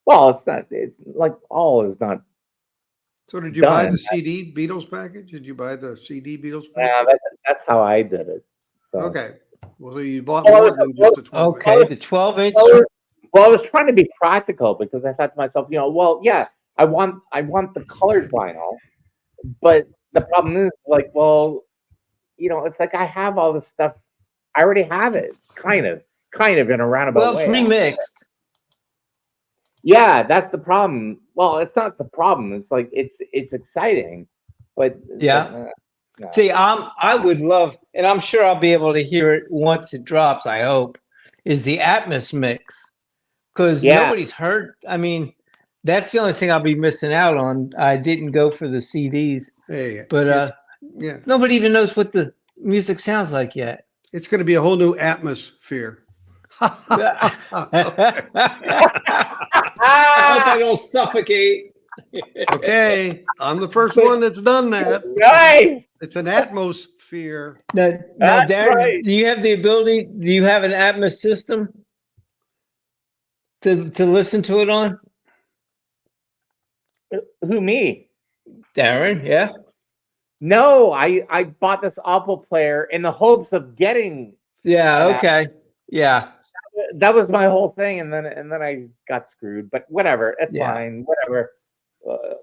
well, it's not, it's like all is not So did you buy done. the CD Beatles package? Did you buy the CD Beatles Yeah, package? that's how I did it. So. Okay. Well, you bought Well, more than just a 12 Okay, the 12-inch. Well, I was trying to be practical because I thought to myself, well, yeah, I want the colored vinyl, but the problem is like, well, it's like I have all this stuff. I already have it, kind of in a roundabout Well, it's way. remixed. Yeah, that's the problem. Well, it's not the problem. It's like it's exciting, but Yeah. no. See, I would love, and I'm sure I'll be able to hear it once it drops. I hope is the Atmos mix, because Yeah. nobody's heard. I mean, that's the only thing I'll be missing out on. I didn't go for the CDs, Hey, but yeah, nobody even knows what the music sounds like yet. it's going to be a whole new atmosphere. I hope I don't suffocate. Okay, I'm the first one that's done that. Nice. It's an atmosphere. Now, That's Darren, right. do you have the ability? Do you have an Atmos system to listen to it on? Who, me? Darren, yeah. No, I bought this Apple player in the hopes of getting. Yeah, an okay. Yeah. That was my whole thing, and then I got screwed. But whatever, it's Yeah. fine. Whatever,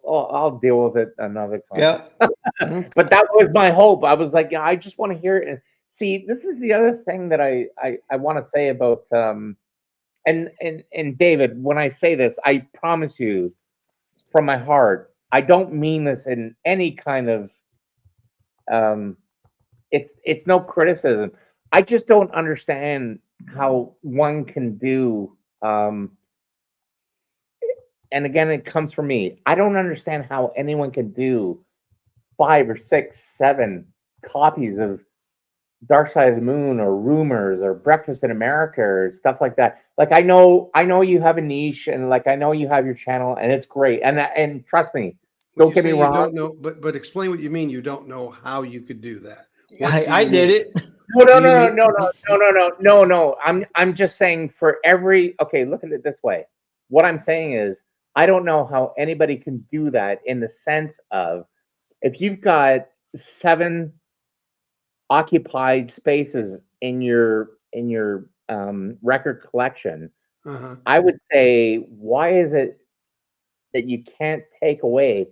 I'll deal with it another time. Yep. But that was my hope. I was like, yeah, I just want to hear it. And see, this is the other thing that I want to say about and David. When I say this, I promise you, from my heart, I don't mean this in any kind of it's no criticism. I just don't understand how one can do and again it comes from me. I don't understand how anyone can do 5 or 6, 7 copies of Dark Side of the Moon or Rumors or Breakfast in America or stuff like that. Like I know you have a niche and like I know you have your channel and it's great. And trust me, When don't you get say me you wrong. don't know, but explain what you mean. You don't know how you could do that. I did it. No. I'm just saying for every okay, look at it this way. What I'm saying is I don't know how anybody can do that in the sense of if you've got 7 occupied spaces in your record collection, Uh-huh. I would say why is it that you can't take away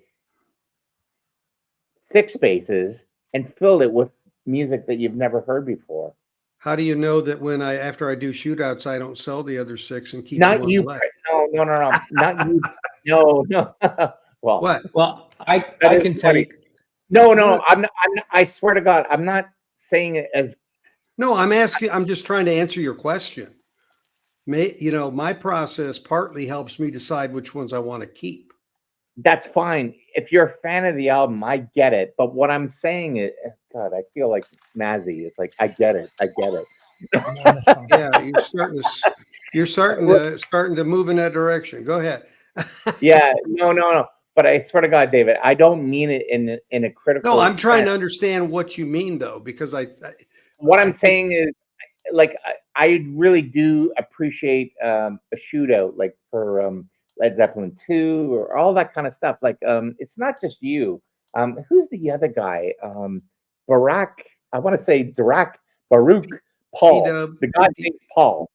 6 spaces and fill it with music that you've never heard before? How do you know that when after I do shootouts, I don't sell the other 6 and keep the Not one you. left? No. Not you. No. Well, What? Well, I is can funny. take. No. I'm not, I swear to God, I'm not saying it as No, I'm just trying to answer your question. My process partly helps me decide which ones I want to keep. that's fine. If you're a fan of the album, I get it. But what I'm saying is, God, I feel like Mazzy. It's like I get it. Yeah, you're starting to move in that direction. Go ahead. Yeah, no. But I swear to God, David, I don't mean it in a critical. No, I'm trying sense. to understand what you mean though, because What I I'm think- saying is, like, I really do appreciate a shootout, like for Led Zeppelin 2 or all that kind of stuff. Like, it's not just you. Who's the other guy? Barak. I want to say Baruch Paul. P-Dub. The guy named Paul.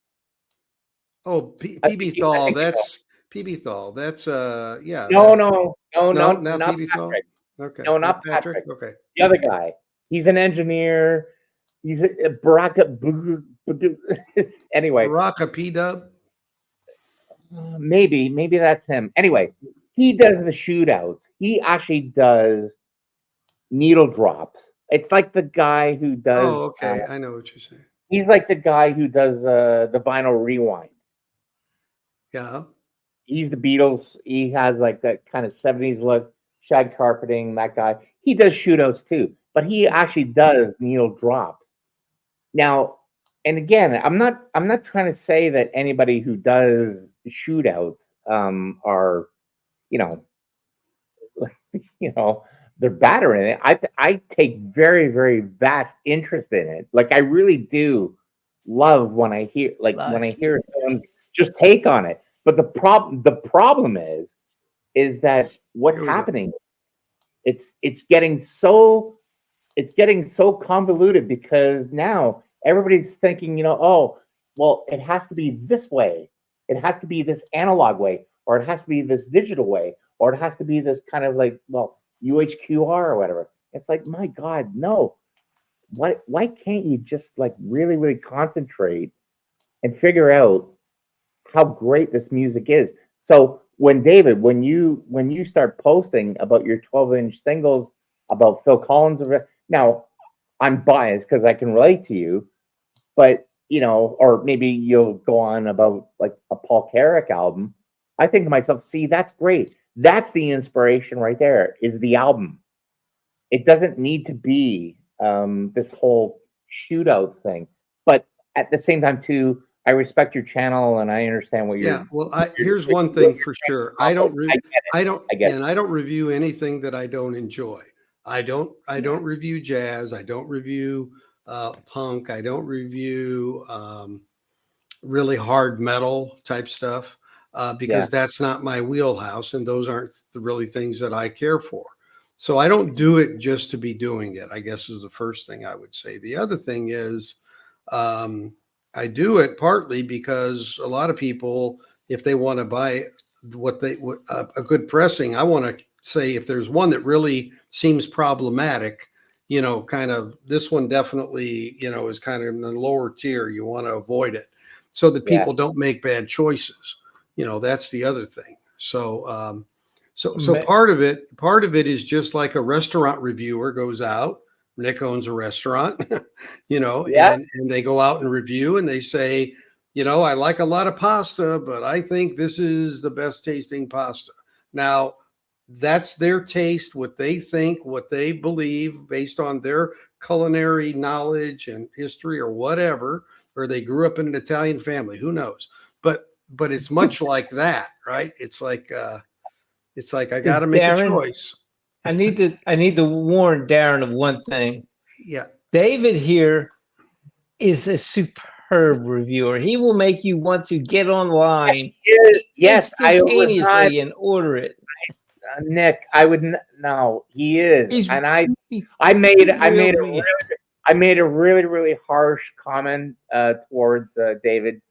Oh, I PB think Thal. you know. That's PB Thal. That's yeah. No, not not PB Thal. Patrick. Okay. No, not Patrick. Okay. The other guy. He's an engineer. He's a Barak. Anyway. Baraka P-Dub. Maybe that's him. Anyway, he does the shootouts. He actually does needle drops. It's like the guy who does. Oh, okay. I know what you're saying. He's like the guy who does the vinyl rewind. Yeah. He's the Beatles. He has like that kind of 70s look, shag carpeting. That guy. He does shootouts too, but he actually does needle drops. Now, and again, I'm not trying to say that anybody who does shootouts are, you know, they're better in it. I take very, very vast interest in it. Like I really do love when I hear someone just take on it. But the problem is that what's Here we go. happening It's getting so convoluted because now everybody's thinking, oh, well, it has to be this way. It has to be this analog way, or it has to be this digital way, or it has to be this kind of like, well, UHQR or whatever. It's like, my God, no. Why can't you just like really, really concentrate and figure out how great this music is? So when David, when you start posting about your 12-inch singles, about Phil Collins, now I'm biased because I can relate to you, but or maybe you'll go on about like a Paul Carrack album. I think to myself, see, that's great. That's the inspiration right there, is the album. It doesn't need to be this whole shootout thing. But at the same time, too, I respect your channel and I understand what you're. Yeah, well, here's one thing for sure. I don't get and I don't review anything that I don't enjoy. I don't review jazz. I don't review punk. I don't review really hard metal type stuff because that's not my wheelhouse, and those aren't the really things that I care for. So I don't do it just to be doing it, I guess, is the first thing I would say. The other thing is I do it partly because a lot of people, if they want to buy a good pressing, I want to say if there's one that really seems problematic, kind of this one definitely, is kind of in the lower tier. You want to avoid it so that people don't make bad choices. That's the other thing. So, so part of it is just like a restaurant reviewer goes out. Nick owns a restaurant, and they go out and review and they say, I like a lot of pasta, but I think this is the best tasting pasta. Now, that's their taste, what they think, what they believe based on their culinary knowledge and history or whatever, or they grew up in an Italian family, who knows? But it's much like that, right? It's like I got to make a choice. I need to warn Darren of one thing. Yeah. David here is a superb reviewer. He will make you want to get online instantaneously and order it. Nick, I would no, he is, and I made a really, really harsh comment towards David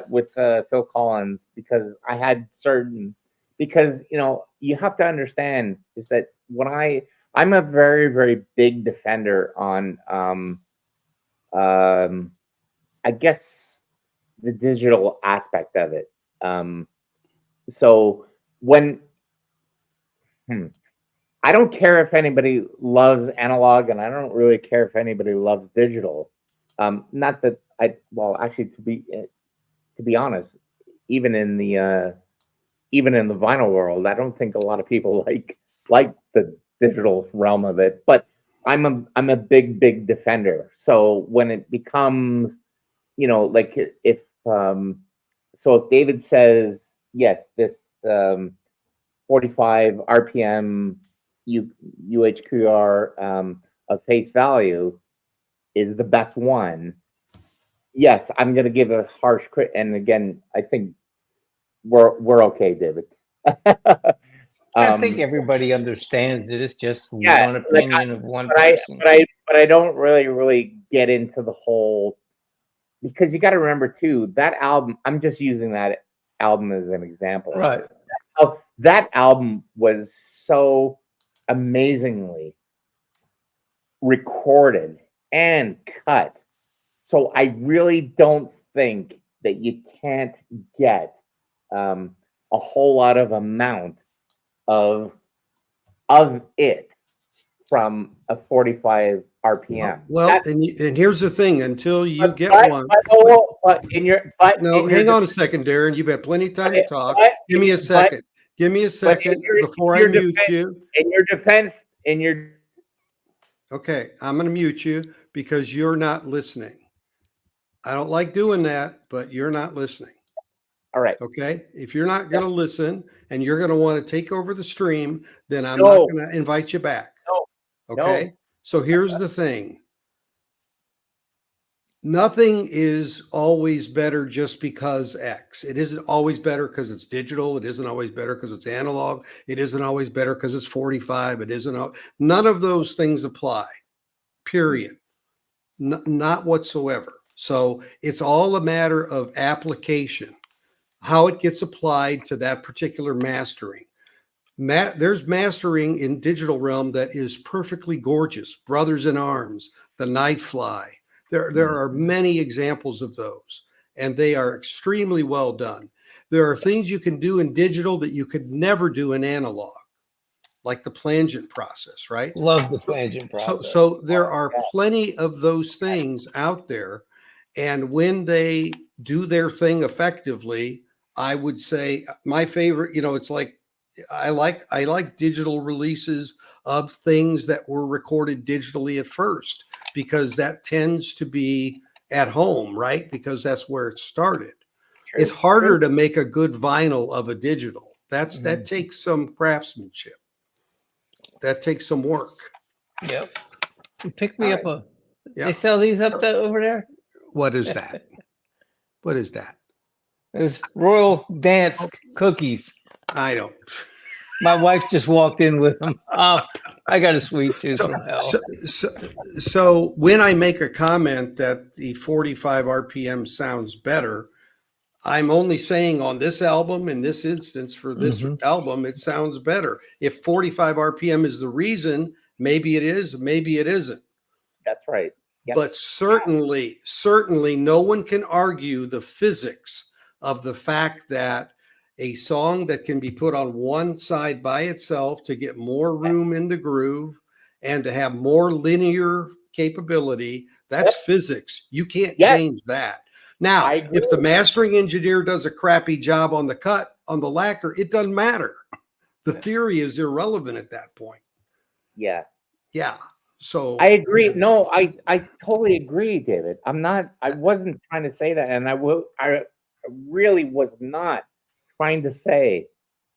with Phil Collins because I had because you have to understand is that when I'm a very, very big defender on I guess the digital aspect of it. So when I don't care if anybody loves analog, and I don't really care if anybody loves digital. Not that actually, to be honest, even in the vinyl world, I don't think a lot of people like the digital realm of it. But I'm a big defender. So when it becomes, like if David says yes, this 45 RPM UHQR of face value is the best one. Yes, I'm going to give a harsh crit. And again, I think we're okay, David. I think everybody understands that it's just one opinion of one person. But I don't really get into the whole, because you got to remember too, that album, I'm just using that album as an example. Right. That album was so amazingly recorded and cut. So I really don't think that you can't get a whole lot of amount of it from a 45 RPM. Well, and here's the thing: until you get one. Hang on a second, Darren. You've had plenty of time to talk. Give me a second. Give me a second before I mute you. In your defense, okay, I'm going to mute you because you're not listening. I don't like doing that, but you're not listening. All right. Okay. If you're not going to listen and you're going to want to take over the stream, then I'm not going to invite you back. No. Okay. No. So here's the thing. Nothing is always better just because X. It isn't always better because it's digital. It isn't always better because it's analog. It isn't always better because it's 45. It isn't. None of those things apply. Period. Not whatsoever. So it's all a matter of application, how it gets applied to that particular mastering. There's mastering in digital realm that is perfectly gorgeous. Brothers in Arms, The Night Fly. There are many examples of those, and they are extremely well done. There are things you can do in digital that you could never do in analog, like the plangent process, right? Love the plangent process. So there are plenty of those things out there, and when they do their thing effectively, I would say my favorite, it's like I like digital releases of things that were recorded digitally at first, because that tends to be at home, right? Because that's where it started. True, it's harder true. to make a good vinyl of a digital. That takes some craftsmanship. That takes some work. Yep. Pick me All up Yeah. They sell these over there? What is that? What is that? There's Royal Dance cookies. I don't. My wife just walked in with them. Oh, I got a sweet tooth from hell. So when I make a comment that the 45 RPM sounds better, I'm only saying on this album, in this instance, for this album, it sounds better. If 45 RPM is the reason, maybe it is, maybe it isn't. That's right. Yep. But certainly, no one can argue the physics of the fact that a song that can be put on one side by itself to get more room in the groove and to have more linear capability, that's physics. You can't change that. Now, if the mastering engineer does a crappy job on the cut, on the lacquer, it doesn't matter. The theory is irrelevant at that point. Yeah. Yeah. So I agree. No, I totally agree, David. I wasn't trying to say that. And I really was not trying to say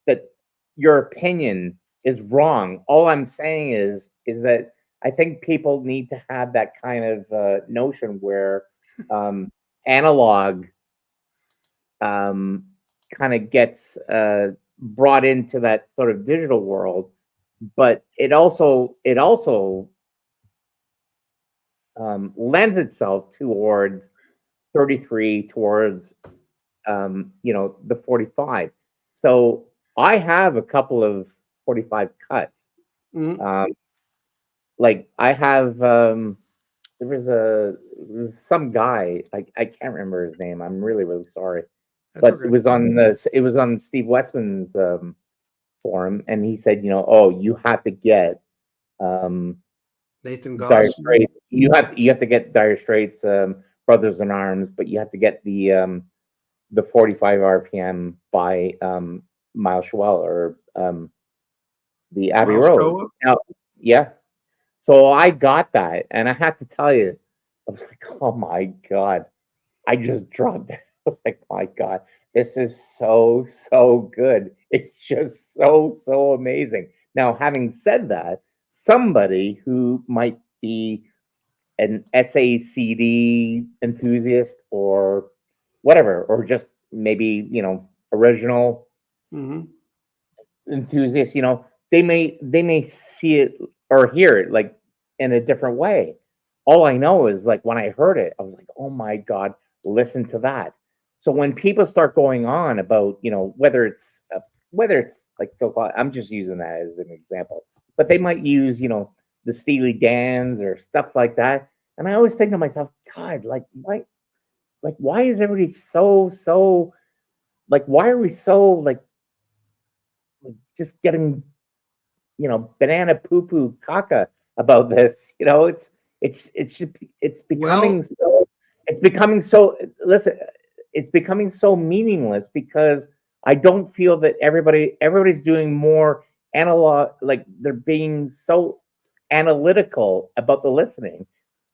that your opinion is wrong. All I'm saying is that I think people need to have that kind of notion where analog kind of gets brought into that sort of digital world, but it also lends itself towards 33, towards the 45. So I have a couple of 45 cuts. Like I have there was some guy, I can't remember his name. I'm really, really sorry. But okay. it was on Steve Westman's forum, and he said, oh, you have to get Nathan Dire Goss. Straits. You have to get Dire Straits, Brothers in Arms, but you have to get the 45 RPM by Miles Schwell or the Abbey Miles Road. Showa? Now, yeah. So I got that, and I have to tell you, I was like, oh my God. I just dropped it. I was like, my God, this is so good. It's just so amazing. Now, having said that, somebody who might be an SACD enthusiast or whatever, or just maybe, original enthusiast, they may see it or hear it like in a different way. All I know is like when I heard it, I was like, oh my God, listen to that. So when people start going on about, whether it's like Phil Collins, I'm just using that as an example, but they might use, the Steely Dan's or stuff like that. And I always think to myself, God, why is everybody so like, why are we so like just getting, banana poo poo caca about this? It's becoming listen, it's becoming so meaningless because I don't feel that everybody's doing more analog, like they're being so analytical about the listening,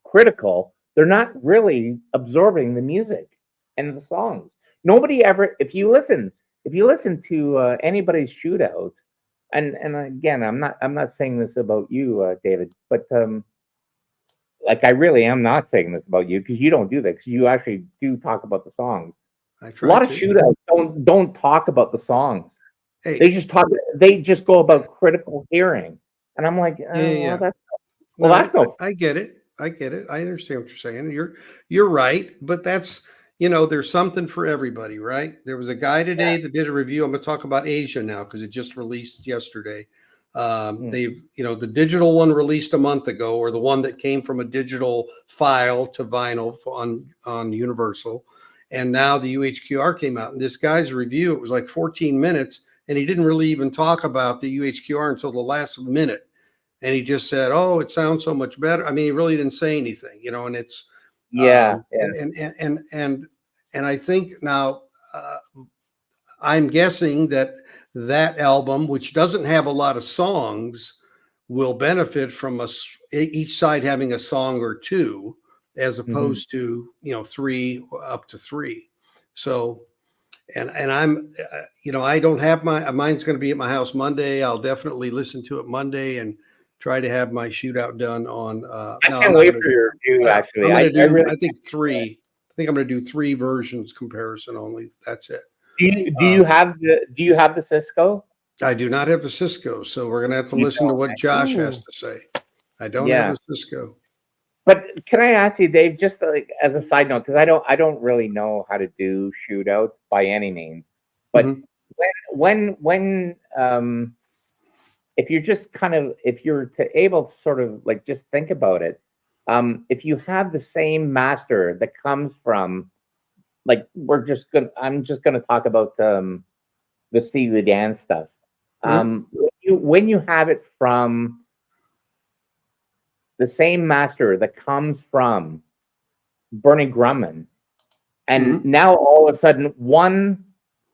critical. They're not really absorbing the music and the songs. Nobody ever, if you listen to anybody's shootouts, and again, I'm not saying this about you, David, but like I really am not saying this about you because you don't do that because you actually do talk about the songs. I A try lot of to. shootouts don't talk about the songs. Hey, They just talk. They just go about critical hearing, and I'm like, yeah. well, No, that's no. I get it. I get it. I understand what you're saying. You're right, but that's there's something for everybody, right? There was a guy today that did a review. I'm going to talk about Asia now because it just released yesterday. They've the digital one released a month ago, or the one that came from a digital file to vinyl on Universal, and now the UHQR came out. And this guy's review, it was like 14 minutes, and he didn't really even talk about the UHQR until the last minute. And he just said, "Oh, it sounds so much better." I mean, he really didn't say anything, and it's Yeah, and I think now I'm guessing that album, which doesn't have a lot of songs, will benefit from us each side having a song or two, as opposed to three up to three. So. And I'm, I don't have mine's going to be at my house Monday. I'll definitely listen to it Monday and try to have my shootout done on. I No, I'm can't not wait going for to. your review. Actually, I'm going to I do. really. I think three. I think I'm going to do three versions comparison only. That's it. Do you have the Cisco? I do not have the Cisco, so we're going to have to You listen to don't. what Josh has Ooh. to say. I don't have Yeah. the Cisco. But can I ask you, Dave, just like as a side note, because I don't really know how to do shootouts by any means, but Mhm. when if you're just kind of if you're able to sort of like just think about it, if you have the same master that comes from like I'm just gonna talk about the Steely Dan stuff. Mhm. When you have it from the same master that comes from Bernie Grumman, and Mhm. now all of a sudden one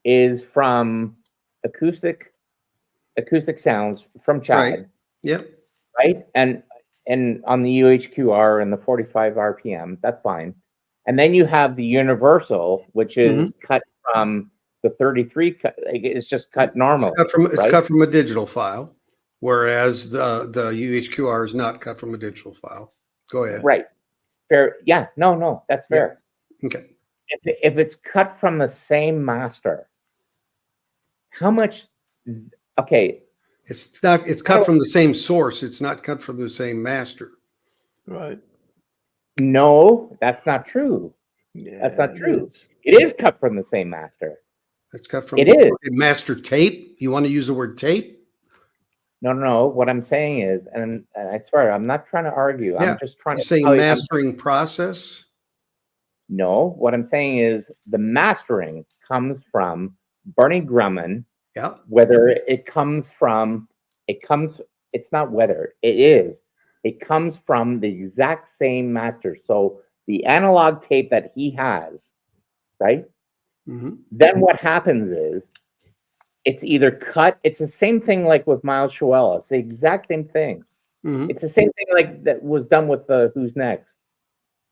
is from acoustic sounds from Right. Chad, Yep. right? And on the UHQR and the 45 RPM, that's fine. And then you have the universal, which is Mhm. cut from the 33 cut, like, it's just cut normally, It's right? cut from a digital file, whereas the UHQR is not cut from a digital file. Go ahead. Right. Fair. Yeah, no, that's Yeah. fair. Okay. If it's cut from the same master, how much okay, It's not. It's cut from the same source. It's not cut from the same master. Right. no, that's not true. That's Yeah, not it true. is. It is cut from the same master. It's cut from It is. master tape. You want to use the word tape? No. What I'm saying is, and I swear, I'm not trying to argue. Yeah. I'm just trying You're to saying tell you. mastering process. No, what I'm saying is the mastering comes from Bernie Grumman. Yeah. Whether it comes from, it comes, it's not whether, it is. It comes from the exact same master. So the analog tape that he has, right? Mm-hmm. Then what happens is it's either cut, it's the same thing like with Miles Shoella. It's the exact same thing. Mm-hmm. It's the same thing like that was done with the Who's Next.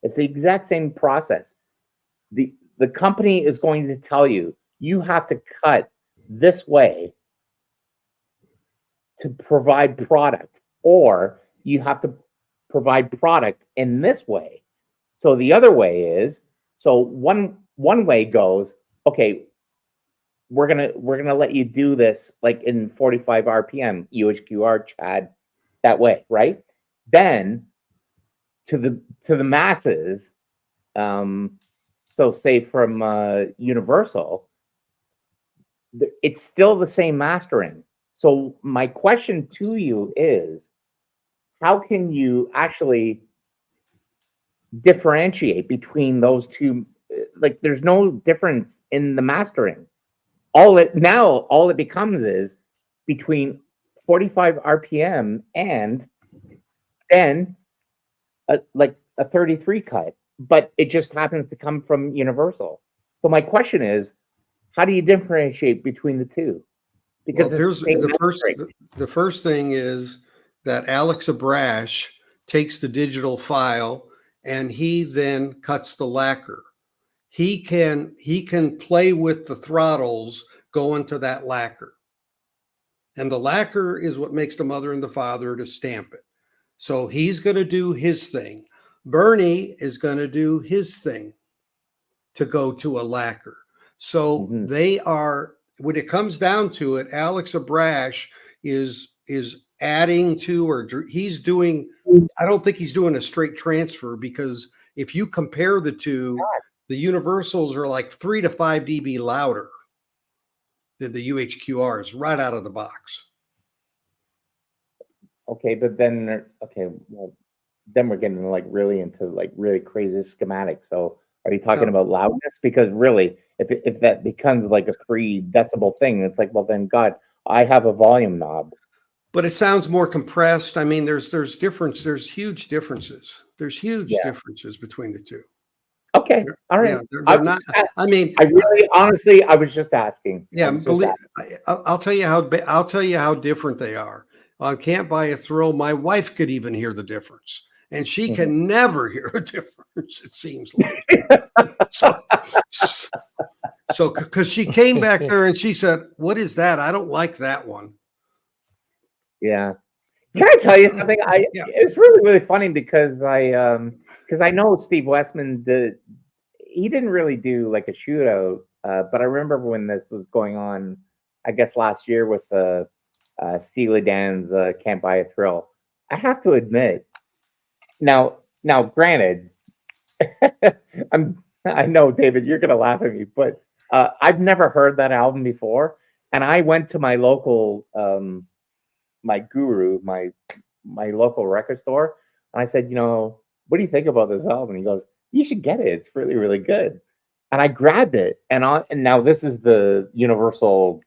It's the exact same process. The company is going to tell you you have to cut this way to provide product, or you have to provide product in this way. So the other way is, so one way goes, okay, we're gonna let you do this like in 45 RPM UHQR Chad that way, right? Then to the masses, so say from Universal, it's still the same mastering. So my question to you is, how can you actually differentiate between those two? Like, there's no difference in the mastering. All it becomes is between 45 RPM and then like a 33 cut, but it just happens to come from Universal. So my question is, how do you differentiate between the two? Well, Because it's the here's same mastering. the first thing is that Alex Abrash takes the digital file and he then cuts the lacquer. He can play with the throttles going to that lacquer. And the lacquer is what makes the mother and the father to stamp it. So he's going to do his thing. Bernie is going to do his thing to go to a lacquer. So they are, when it comes down to it, Alex Abrash is adding to, or he's doing, I don't think he's doing a straight transfer, because if you compare the two, the universals are like 3 to 5 dB louder than the UHQRs right out of the box. Okay, but then well, then we're getting like really into like really crazy schematics. So are you talking about loudness? Because really, if that becomes like a 3 decibel thing, it's like, well then God, I have a volume knob. But it sounds more compressed. I mean, there's difference. There's huge differences. There's huge differences between the two. Okay, all right. Yeah, they're not. I mean, I really, honestly, I was just asking. Yeah, I'll tell you how different they are. On Can't Buy a Thrill, my wife could even hear the difference, and she can never hear a difference. It seems like so because she came back there and she said, "What is that? I don't like that one." Yeah. Can I tell you something? It's really funny because I know Steve Westman he didn't really do like a shootout, but I remember when this was going on, I guess last year with Steely Dan's Can't Buy a Thrill. I have to admit, now granted, I know David, you're gonna laugh at me, but I've never heard that album before, and I went to my local my guru, my local record store, and I said, what do you think about this album? And he goes, you should get it. It's really, really good. And I grabbed it, and now this is the universal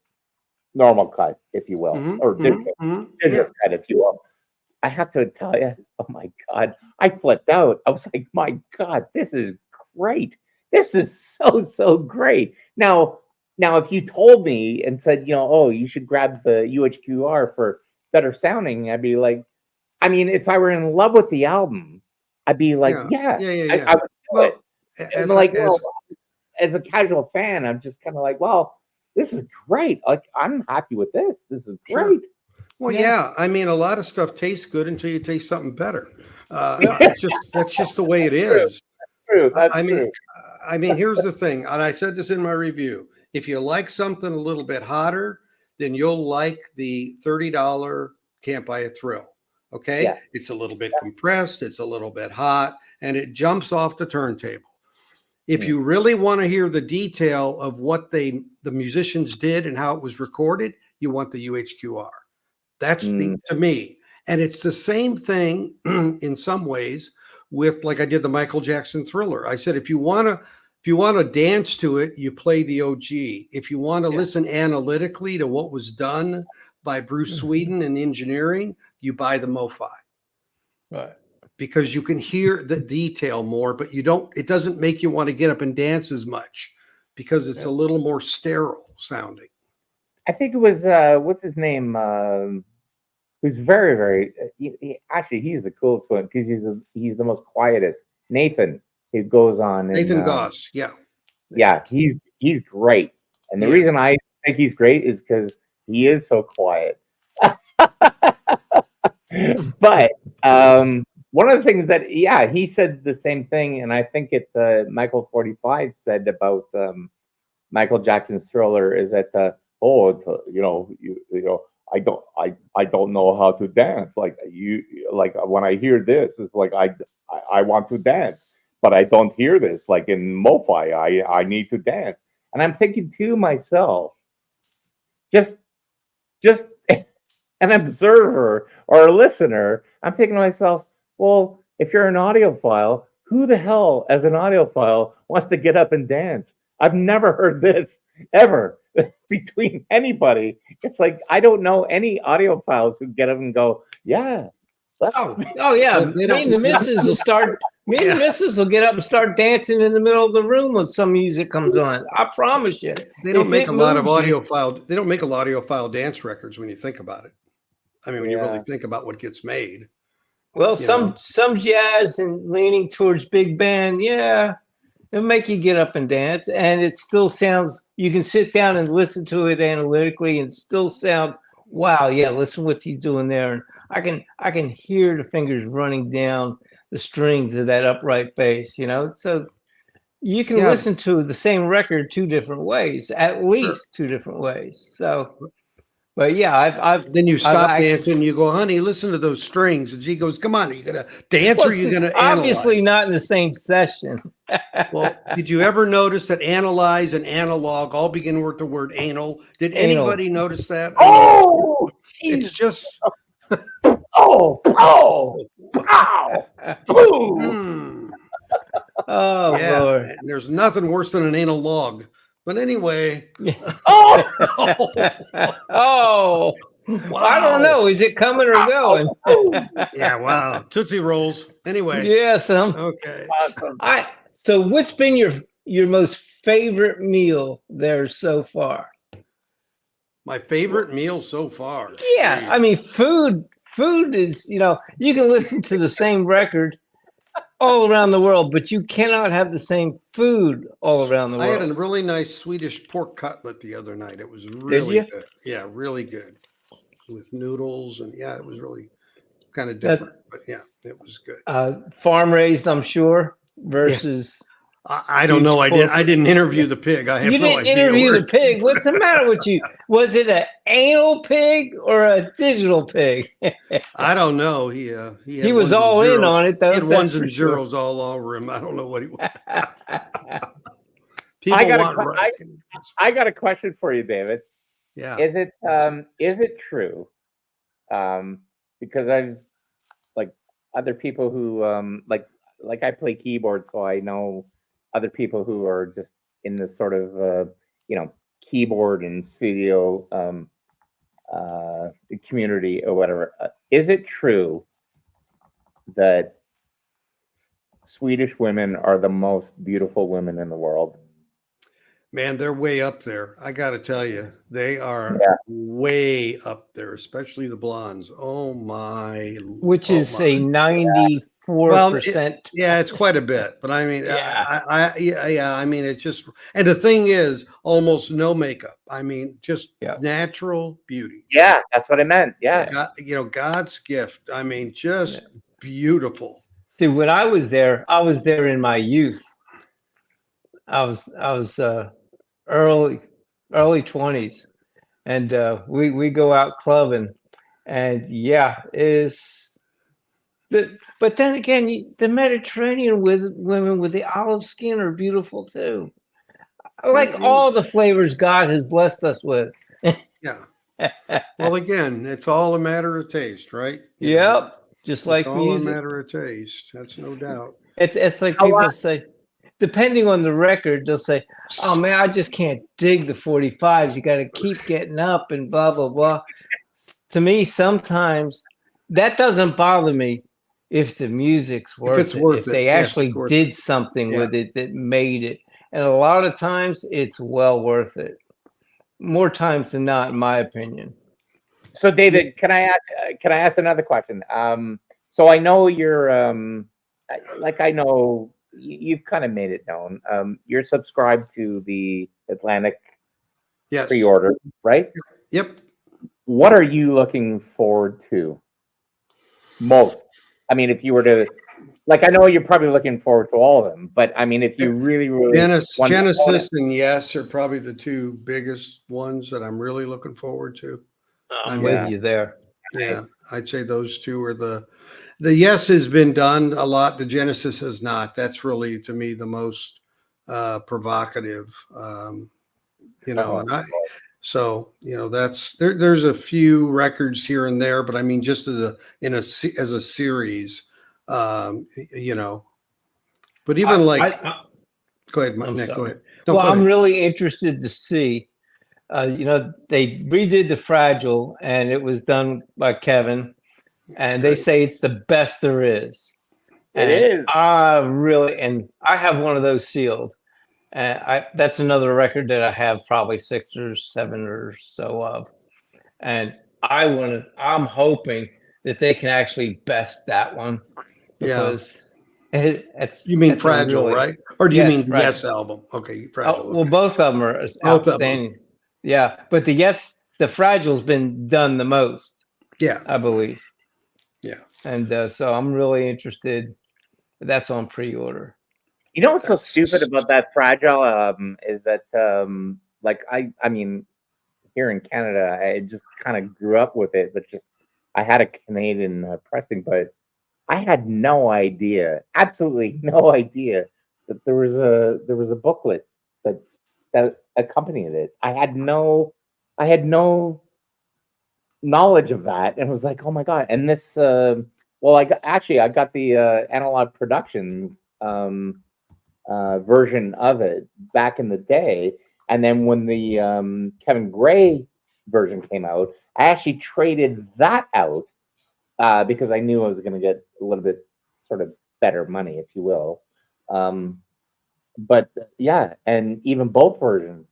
normal cut, if you will, or digital cut, if you will. I have to tell you, oh my God, I flipped out. I was like, my God, this is great. This is so great. Now, if you told me and said, oh, you should grab the UHQR for better sounding, I'd be like, I mean, if I were in love with the album, I'd be like, I would do it. As a casual fan, I'm just kind of like, well, this is great. Like, I'm happy with this. This is great. Sure. Well, yeah. I mean, a lot of stuff tastes good until you taste something better. That's just the way it is. True. That's true. I mean, here's the thing, and I said this in my review. If you like something a little bit hotter, then you'll like the $30 Can't Buy a Thrill. Okay. Yeah. It's a little bit compressed. It's a little bit hot, and it jumps off the turntable. If you really want to hear the detail of what the musicians did and how it was recorded, you want the UHQR. That's to me. And it's the same thing in some ways with, like I did the Michael Jackson Thriller. I said, if you want to dance to it, you play the OG. If you want to listen analytically to what was done by Bruce Sweden and engineering, you buy the MoFi. Right. Because you can hear the detail more, but it doesn't make you want to get up and dance as much because it's a little more sterile sounding. I think it was, what's his name? Who's very, very, actually, he's the coolest one because he's the most quietest. Nathan, who goes on. Nathan Goss, yeah. Yeah, he's great. And the reason I think he's great is because he is so quiet. But one of the things that, he said the same thing, and I think it's Michael 45 said about Michael Jackson's Thriller is that I don't know how to dance. Like when I hear this, it's like I want to dance, but I don't hear this. Like in MoFi, I need to dance, and I'm thinking to myself, just an observer or a listener, I'm thinking to myself, well, if you're an audiophile, who the hell as an audiophile wants to get up and dance? I've never heard this ever between anybody. It's like, I don't know any audiophiles who get up and go, yeah. Oh yeah. Me and the missus will get up and start dancing in the middle of the room when some music comes on. I promise you. They don't make a lot of audiophile dance records when you think about it. I mean, when you really think about what gets made. Well, some jazz and leaning towards big band, it'll make you get up and dance, and it still sounds. You can sit down and listen to it analytically, and still sound. Wow, listen what he's doing there, and I can hear the fingers running down the strings of that upright bass, so you can Yeah. listen to the same record two different ways, at least two different ways. So, but yeah, Then you I've stop actually, dancing and you go, honey, listen to those strings. And she goes, come on, are you going to dance or well, are you going to obviously analyze? not in the same session. Well, did you ever notice that analyze and analog all begin with the word anal? Did Anal. anybody notice that? Oh, It's jeez. just, Oh, ow, boom. hmm. Oh Yeah, Lord. and there's nothing worse than an anal log. But anyway, Oh, Oh, I don't wow. know. Is it coming or going? Yeah, wow. Tootsie Rolls. Anyway, Yes. okay. awesome. So what's been your most favorite meal there so far? My favorite meal so far. Yeah, Jeez. I mean, food is, you can listen to the same record all around the world, but you cannot have the same food all around the I had a world. really nice Swedish pork cutlet the other night. It was Did really you? good. Yeah, really good with noodles. And yeah, it was really kind of That different. But yeah, it was good. farm raised, I'm sure, Yeah. versus I don't huge know. I corporate. didn't interview the pig. I have You no didn't idea interview where the it came pig. What's the matter with you? Was it an anal pig or a digital pig? I don't know. He had He was ones and all in zeros. on it, He though. had That's ones for and sure. zeros all over him. I don't know what he was. I People got want a, right. I got a question for you, David. Yeah. Is it true? Because I've like other people who like I play keyboard, so I know other people who are just in this sort of keyboard and studio community or whatever. Is it true that Swedish women are the most beautiful women in the world? Man, they're way up there. I got to tell you, they are Yeah. way up there, especially the blondes. Oh my. Which Oh is my. a 94%. Well, yeah, it's quite a bit, but I mean, Yeah. yeah, I mean, it's just, and the thing is, almost no makeup. I mean, just Yeah. natural beauty. Yeah, that's what I meant. Yeah. God, God's gift. I mean, just beautiful. See, when I was there in my youth. I was early 20s, and we go out clubbing, and yeah, but then again, the Mediterranean with women with the olive skin are beautiful too. I like all the flavors God has blessed us with. Yeah. Well, again, it's all a matter of taste, right? Yep, just It's like all a music. matter of taste. That's no doubt. It's like How people long- say, depending on the record, they'll say, "Oh man, I just can't dig the 45s. You got to keep getting up and blah blah blah." To me, sometimes that doesn't bother me if the music's worth it's it. worth If it, they yeah, of actually course. did something with it that made it, and a lot of times it's well worth it. More times than not, in my opinion. So, David, can I ask another question? So I know you're I know you've kind of made it known. You're subscribed to the Atlantic Yes. pre-order, right? Yep. What are you looking forward to most? I mean, if you were to, I know you're probably looking forward to all of them, but I mean, if you really Genesis and Yes are probably the two biggest ones that I'm really looking forward to. I'm with you there. Yeah, I'd say those two are the Yes has been done a lot. The Genesis has not. That's really, to me, the most provocative. And that's there's a few records here and there, but I mean, just as a series, But even go ahead, I'm Nick. sorry. Go ahead. No, Well, go I'm ahead. really interested to see. They redid the Fragile, and it was done by Kevin, and they say it's the best there is. It is. And I have one of those sealed. That's another record that I have probably 6 or 7 or so of, and I'm hoping that they can actually best that one, because you mean Fragile, right? Or do you mean the Yes album? Okay, Fragile. well, both of them are outstanding. Yeah, but the Fragile's been done the most. Yeah, I believe. Yeah, and so I'm really interested That's on pre-order. You know what's so That's- stupid about that fragile is that like I mean here in Canada I just kind of grew up with it, but just I had a Canadian pressing, but I had no idea, absolutely no idea that there was a booklet that accompanied it. I had no knowledge of that, and was like, oh my god! And this, well, I got the Analog Productions version of it back in the day, and then when the Kevin Gray version came out, I actually traded that out because I knew I was going to get a little bit sort of better money, if you will. But yeah, and even both versions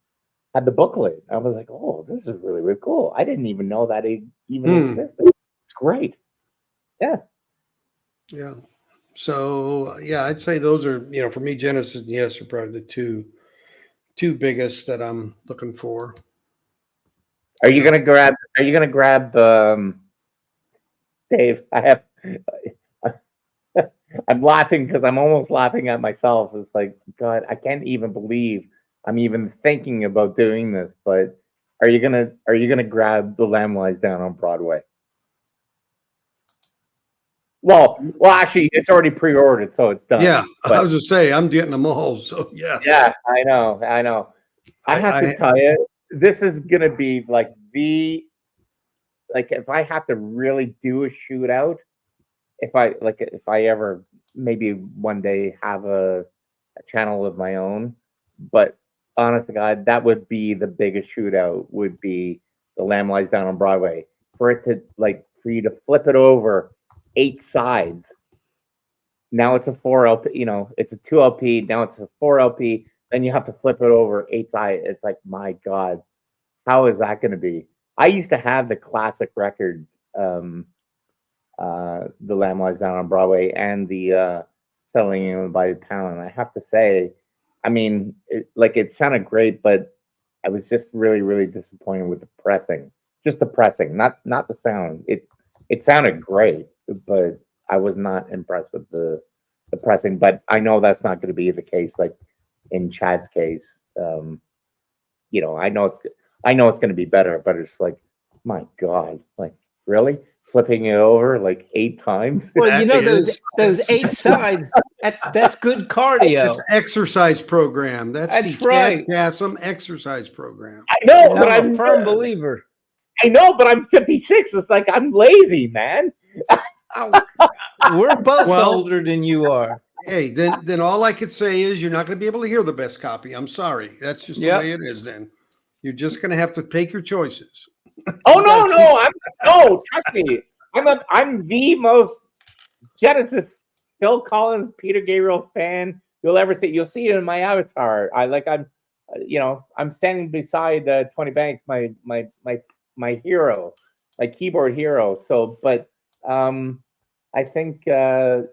had the booklet. I was like, oh, this is really, really cool. I didn't even know that it even existed. It's great. Yeah. Yeah. So yeah, I'd say those are, for me, Genesis and Yes are probably the two biggest that I'm looking for. Are you gonna grab Dave? I'm laughing because I'm almost laughing at myself. It's like, God, I can't even believe I'm even thinking about doing this. But are you gonna grab The Lamb Lies Down on Broadway? Well, actually, it's already pre-ordered, so it's done. Yeah, I But was just say I'm getting them all. So yeah. yeah, I know. I have to tell you, this is gonna be like if I have to really do a shootout, if I ever maybe one day have a channel of my own, but honest to God, that would be the biggest shootout. Would be The Lamb Lies Down on Broadway. For it to for you to flip it over 8 sides. Now it's a 4 LP. It's a 2 LP. Now it's a 4 LP. Then you have to flip it over 8 sides. It's like, my God, how is that going to be? I used to have the classic records, The Lamb Lies Down on Broadway and the Selling by the Pound. And I have to say, I mean, it sounded great, but I was just really, really disappointed with the pressing. Just the pressing, not the sound. It sounded great, but I was not impressed with the pressing. But I know that's not going to be the case. Like in Chad's case, I know it's going to be better, but it's like, my God, like really flipping it over like 8 times. Well, That those 8 sides. That's good cardio. It's an exercise program. That's the right. Chasm exercise program. I know, And but I'm a firm believer. I know, but I'm 56. It's like I'm lazy, man. We're both Well- older than you are. Hey, then all I could say is you're not going to be able to hear the best copy. I'm sorry. That's just Yep. the way it is. Then you're just going to have to take your choices. Oh no, trust me. I'm the most Genesis, Phil Collins, Peter Gabriel fan you'll ever see. You'll see it in my avatar. I'm standing beside 20 Banks, my hero, my keyboard hero. So, but I think to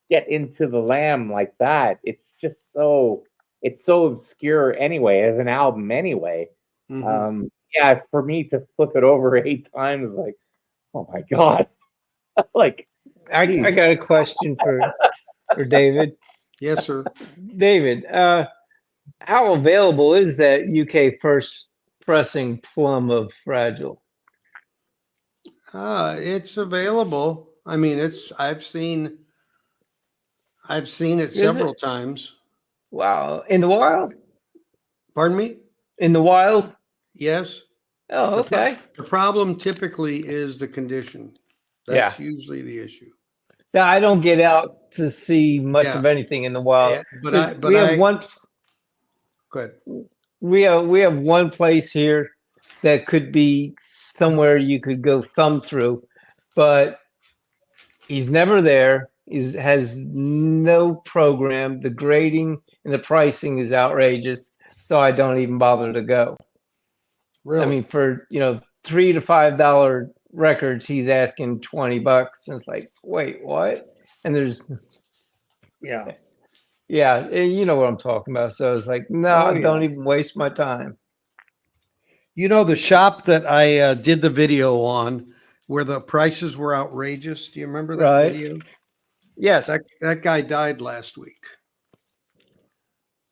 get into the Lamb like that, it's just so obscure anyway as an album anyway. Mhm. For me to flip it over 8 times, like, oh my God. Like, I got a question for David. Yes, sir. David, how available is that UK first pressing plum of Fragile? It's available. I mean, I've seen it Is several it? times. Wow. In the wild? Pardon me? In the wild? Yes. Oh, okay. The problem typically is the condition. That's usually the issue. Now, I don't get out to see much Yeah. of anything in the wild. Yeah, but we have one. Go ahead. We have one place here that could be somewhere you could go thumb through, but he's never there. He has no program. The grading and the pricing is outrageous, so I don't even bother to go. Really? I mean, for $3 to $5 records, he's asking $20, and it's like, wait, what? And there's Yeah. and you know what I'm talking about. So it's like, no, Oh, yeah. don't even waste my time. The shop that I did the video on where the prices were outrageous. Do you remember that Right. video? Yes. That guy died last week.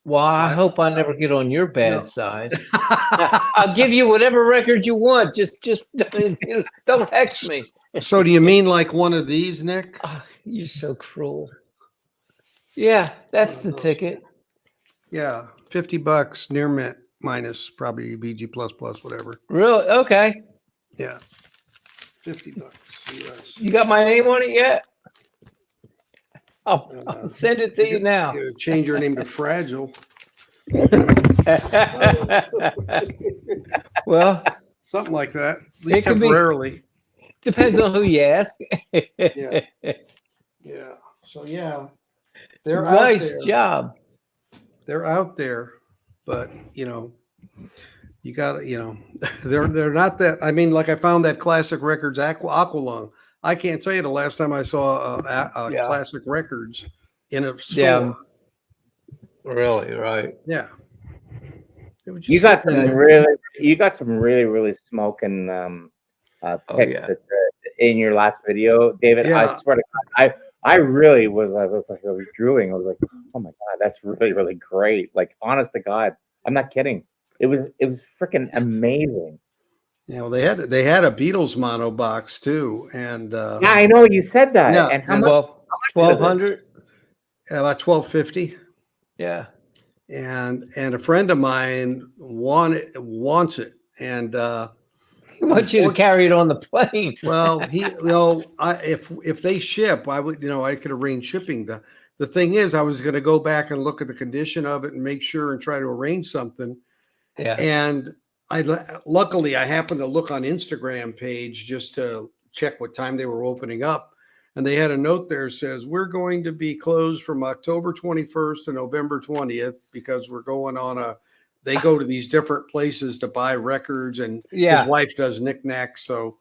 Well, I So hope I never get on your bad No. side. I'll give you whatever record you want. Just don't hex me. So do you mean like one of these, Nick? Oh, you're so cruel. Yeah, that's One the of those. ticket. Yeah, $50 near mint minus probably BG whatever. Really? Okay. Yeah, $50 US. You got my name on it yet? I'll send it to you now. You change your name to Fragile. Well, Something like that, at least it could be. temporarily. Depends on who you ask. Yeah. Yeah. So yeah, they're out Nice there. job. They're out there, but you got to, they're not that. I mean, like I found that Classic Records Aqualung. I can't tell you the last time I saw a Yeah. Classic Records in a store. Yeah. Really, right. Yeah. It was just You got sitting some there. really smoking picks yeah. that, in your last video, David. Yeah. I swear to God, I really was. I was drooling. I was like, oh my God, that's really great. Like, honest to God, I'm not kidding. It was freaking amazing. Yeah, well, they had a Beatles mono box too, and Yeah, I know you said that. Yeah, And how and much? Well, was it? 1,200. about $12.50. Yeah. And a friend of mine wants it, and He wants you to carry it on the plane. well, if they ship, I would, I could arrange shipping. The thing is, I was going to go back and look at the condition of it and make sure and try to arrange something. Yeah. And luckily I happened to look on Instagram page just to check what time they were opening up, and they had a note there that says we're going to be closed from October 21st to November 20th because we're going on they go to these different places to buy records, and Yeah. his wife does knickknacks, so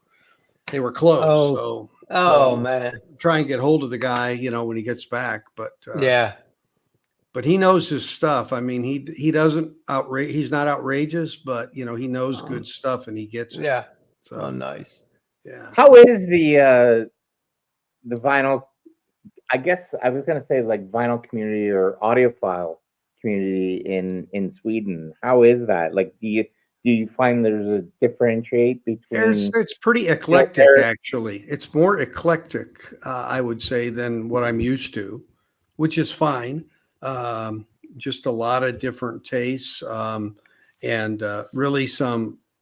they were closed. Oh man. Try and get hold of the guy, when he gets back, but Yeah. but he knows his stuff. I mean, he doesn't he's not outrageous, but he knows good stuff and he gets it. Yeah. So Oh, nice. yeah. How is the vinyl? I guess I was gonna say like vinyl community or audiophile community in Sweden. How is that? Like, do you find there's a differentiate between? It's pretty eclectic, actually. It's more eclectic, I would say, than what I'm used to, which is fine. Just a lot of different tastes, and really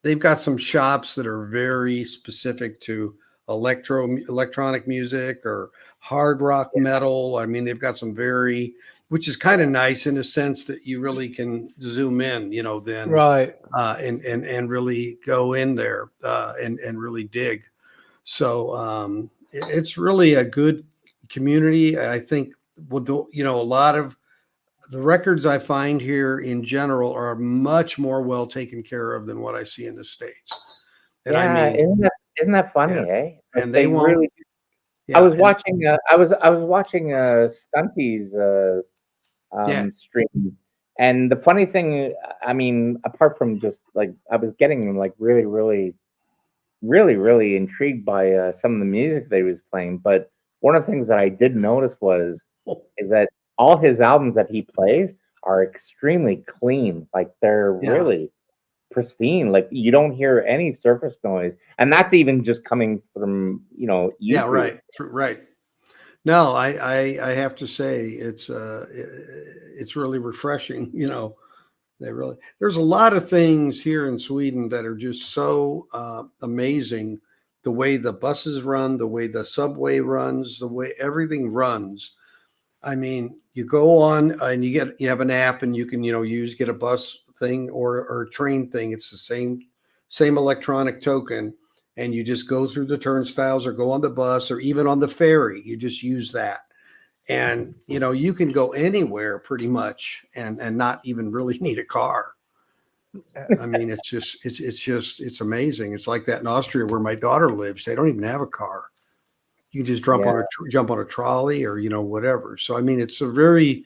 they've got some shops that are very specific to electronic music or hard rock metal. I mean, they've got some which is kind of nice in a sense that you really can zoom in, then Right. and really go in there and really dig. So it's really a good community. I think with a lot of the records I find here in general are much more well taken care of than what I see in the States. And yeah, I mean, isn't that funny, yeah. eh? Like, And they won't. really. Yeah, I was watching. I was watching Stunty's stream, and the funny thing, I mean, apart from just like I was getting like really intrigued by some of the music that he was playing, but one of the things that I did notice is that all his albums that he plays are extremely clean. Like they're really pristine. Like you don't hear any surface noise, and that's even just coming from YouTube. Yeah, right. No, I have to say it's really refreshing. There's a lot of things here in Sweden that are just so amazing. The way the buses run, the way the subway runs, the way everything runs. I mean, you go on and you have an app and you can, get a bus thing or a train thing. It's the same electronic token, and you just go through the turnstiles or go on the bus or even on the ferry. You just use that. And, you can go anywhere pretty much and not even really need a car. I mean, it's amazing. It's like that in Austria where my daughter lives. They don't even have a car. You can just jump on a trolley or, whatever. So, I mean, it's a very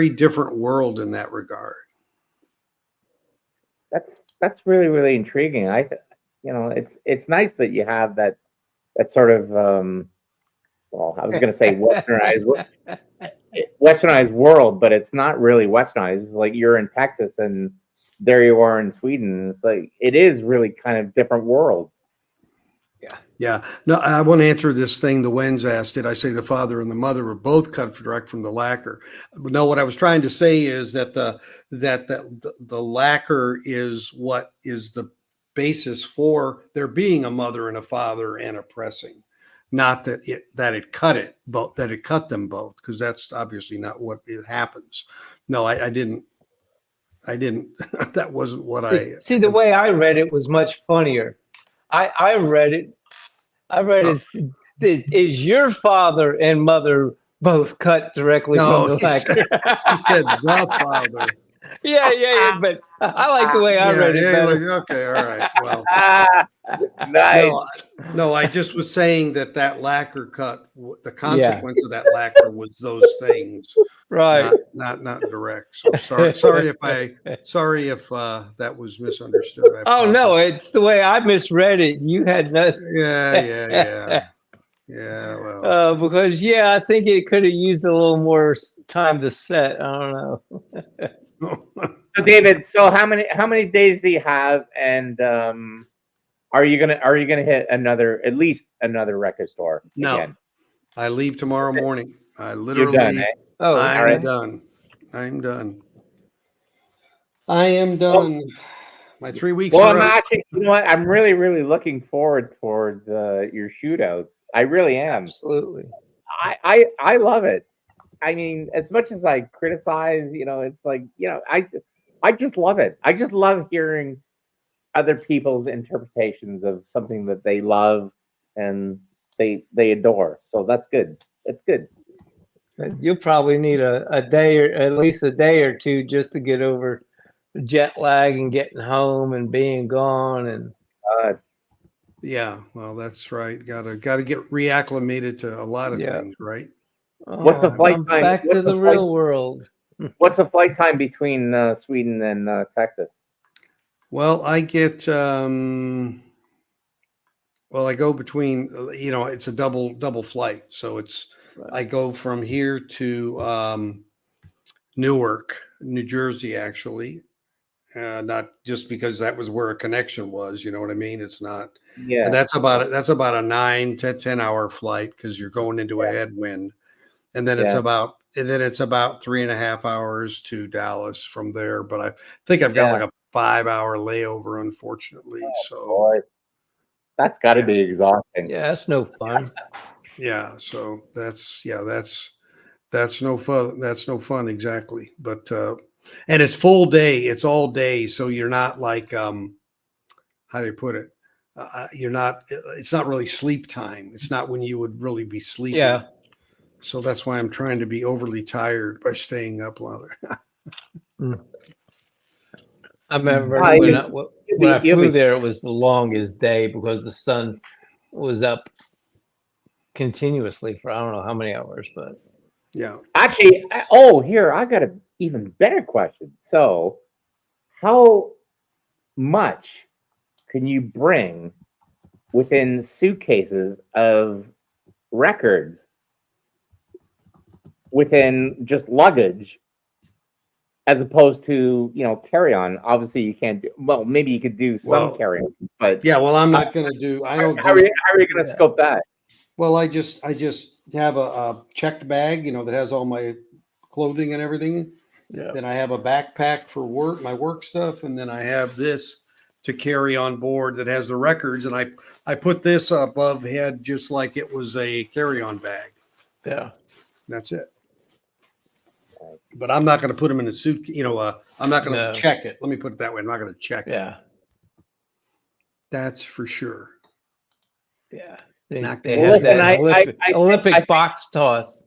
different world in that regard. That's really intriguing. It's nice that you have that sort of well, I was going to say westernized world, but it's not really westernized. It's like you're in Texas and there you are in Sweden. It's like it is really kind of different worlds. Yeah. No, I want to answer this thing the Wens asked. Did I say the father and the mother were both cut direct from the lacquer? No, what I was trying to say is that the lacquer is what is the basis for there being a mother and a father and a pressing. Not that it cut them both, because that's obviously not what it happens. No, I didn't. That wasn't what See, the way I read it was much funnier. I read it. Is your father and mother both cut directly No, from the lacquer? He said the father. Yeah. But I like the way I read it better. Okay, all right. Well, Nice. no, I just was saying that lacquer cut, the consequence of that lacquer was those things, Right. not direct. So sorry if that was misunderstood. I Oh no, apologize. it's the way I misread it. You had nothing. Yeah. Well, Because I think it could have used a little more time to set. I don't know. So David, so how many days do you have, and are you gonna hit at least another record store no, again? I leave tomorrow morning. I You're literally, done, eh? Oh, I'm all right. done. I am done. My 3 weeks Well, are I'm up. actually, you know what? I'm really, really looking forward towards your shootouts. I really am. absolutely. I love it. I mean, as much as I criticize, it's like, I just love it. I just love hearing other people's interpretations of something that they love and they adore. So that's good. It's good. You'll probably need a day or at least a day or two just to get over the jet lag and getting home and being gone. And Uh, Yeah, well, that's right. Gotta get reacclimated to a lot of Yeah. things, right? What's the flight I'm time? back What's to the the flight- real world. What's the flight time between Sweden and Texas? Well, I get I go between, it's a double flight. So I go from here to Newark, New Jersey, actually. Not just because that was where a connection was, you know what I mean? It's not, Yeah. and that's about a 9 to 10 hour flight because you're going into a headwind. And then it's Yeah. about 3.5 hours to Dallas from there. But I think I've got like a 5 hour layover, unfortunately. So Boy, that's got to Yeah. be exhausting. Yeah, that's no fun. yeah, so that's no fun. That's no fun exactly. But and it's full day. It's all day. So you're not like how do you put it? You're not. It's not really sleep time. It's not when you would really be sleeping. Yeah. So that's why I'm trying to be overly tired by staying up longer. I remember Ah, when you'll I be- you'll flew be- there, it was the longest day because the sun was up continuously for I don't know how many hours, but Yeah. Actually, here I got an even better question. So, how much can you bring within suitcases of records within just luggage, as opposed to carry on? Obviously, you can't do. Well, maybe you could do some Well, carry on, but Yeah. Well, I'm not going to do. I don't. how are Do, you going to scope that? well, I just have a checked bag, that has all my clothing and everything. yeah. Then I have a backpack for my work stuff, and then I have this to carry on board that has the records, and I put this above head just like it was a carry-on bag. Yeah. That's it. But I'm not going to put them in a suit. I'm not going to No. check it. Let me put it that way. I'm not going to check it. Yeah. That's for sure. Yeah. Not They good. have Listen, that Olympic box toss.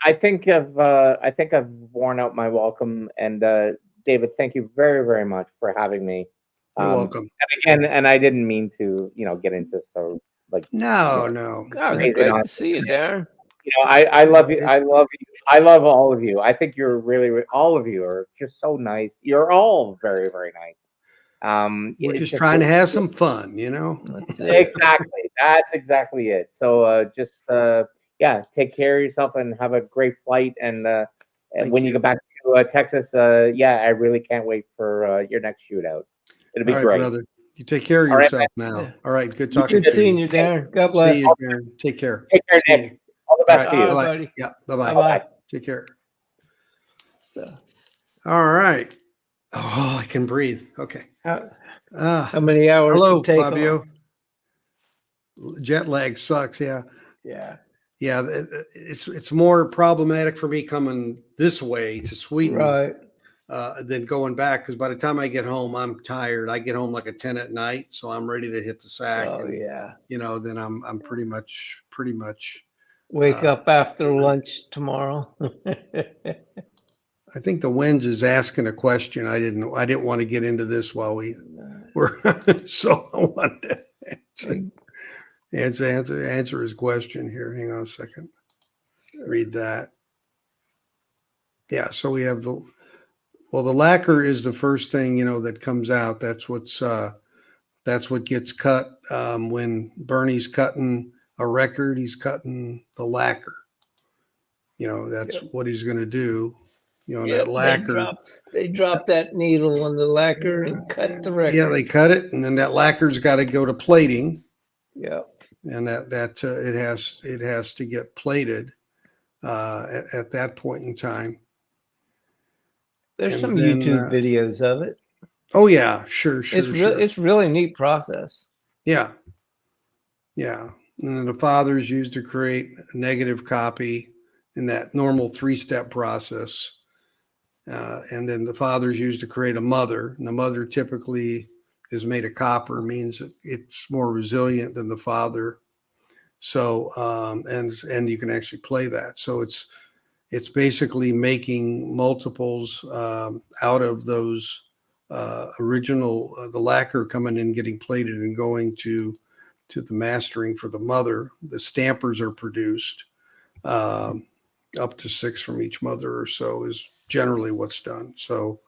I think I've worn out my welcome, and David, thank you very, very much for having me. You're welcome. And again, and I didn't mean to, get into so like No. Oh, Amazing. great to see you, Darren. I love you. I love you. I love all of you. I think you're really all of you are just so nice. You're all very, very nice. We're it's just just trying to have some fun, you know? That's it. exactly. That's exactly it. So just yeah, take care of yourself and have a great flight. And Thank when you you. go back to Texas, yeah, I really can't wait for your next shootout. It'll be All right, great. brother. You take care of All right, yourself man. now. Yeah. All right. Good talking Good to seeing you. you, Darren. God See bless. you, Darren. Take care. Take care, See Nick. you. All the All best right. to you. All right, Bye. buddy. Yeah. Bye-bye. Bye-bye. Take care. So, All right. Oh, I can breathe. Okay. how Ah, many hours hello, to take Fabio. off? Jet lag sucks. Yeah. Yeah. Yeah. It's more problematic for me coming this way to Sweden Right. than going back, because by the time I get home, I'm tired. I get home like a 10 at night, so I'm ready to hit the sack. Oh, And yeah. then I'm pretty much Wake uh, up after lunch tomorrow. I think the winds is asking a question. I didn't want to get into this while we were so I wanted to answer his question here. Hang on a second. Read that. Yeah, so we have the lacquer is the first thing, that comes out. That's what gets cut when Bernie's cutting a record. He's cutting the lacquer. That's what he's going to do. Yep, That lacquer. they drop that needle on the lacquer and cut the record. Yeah, they cut it, and then that lacquer's got to go to plating. Yeah. And it has to get plated at that point in time. There's And some then, YouTube videos of it. Oh yeah, sure. It's really neat process. Yeah. And then the father's used to create a negative copy in that normal 3-step process. And then the father's used to create a mother. And the mother typically is made of copper, means that it's more resilient than the father. So, and you can actually play that. So it's basically making multiples out of those original, the lacquer coming in, getting plated and going to the mastering for the mother. The stampers are produced. Up to 6 from each mother or so is generally what's done. So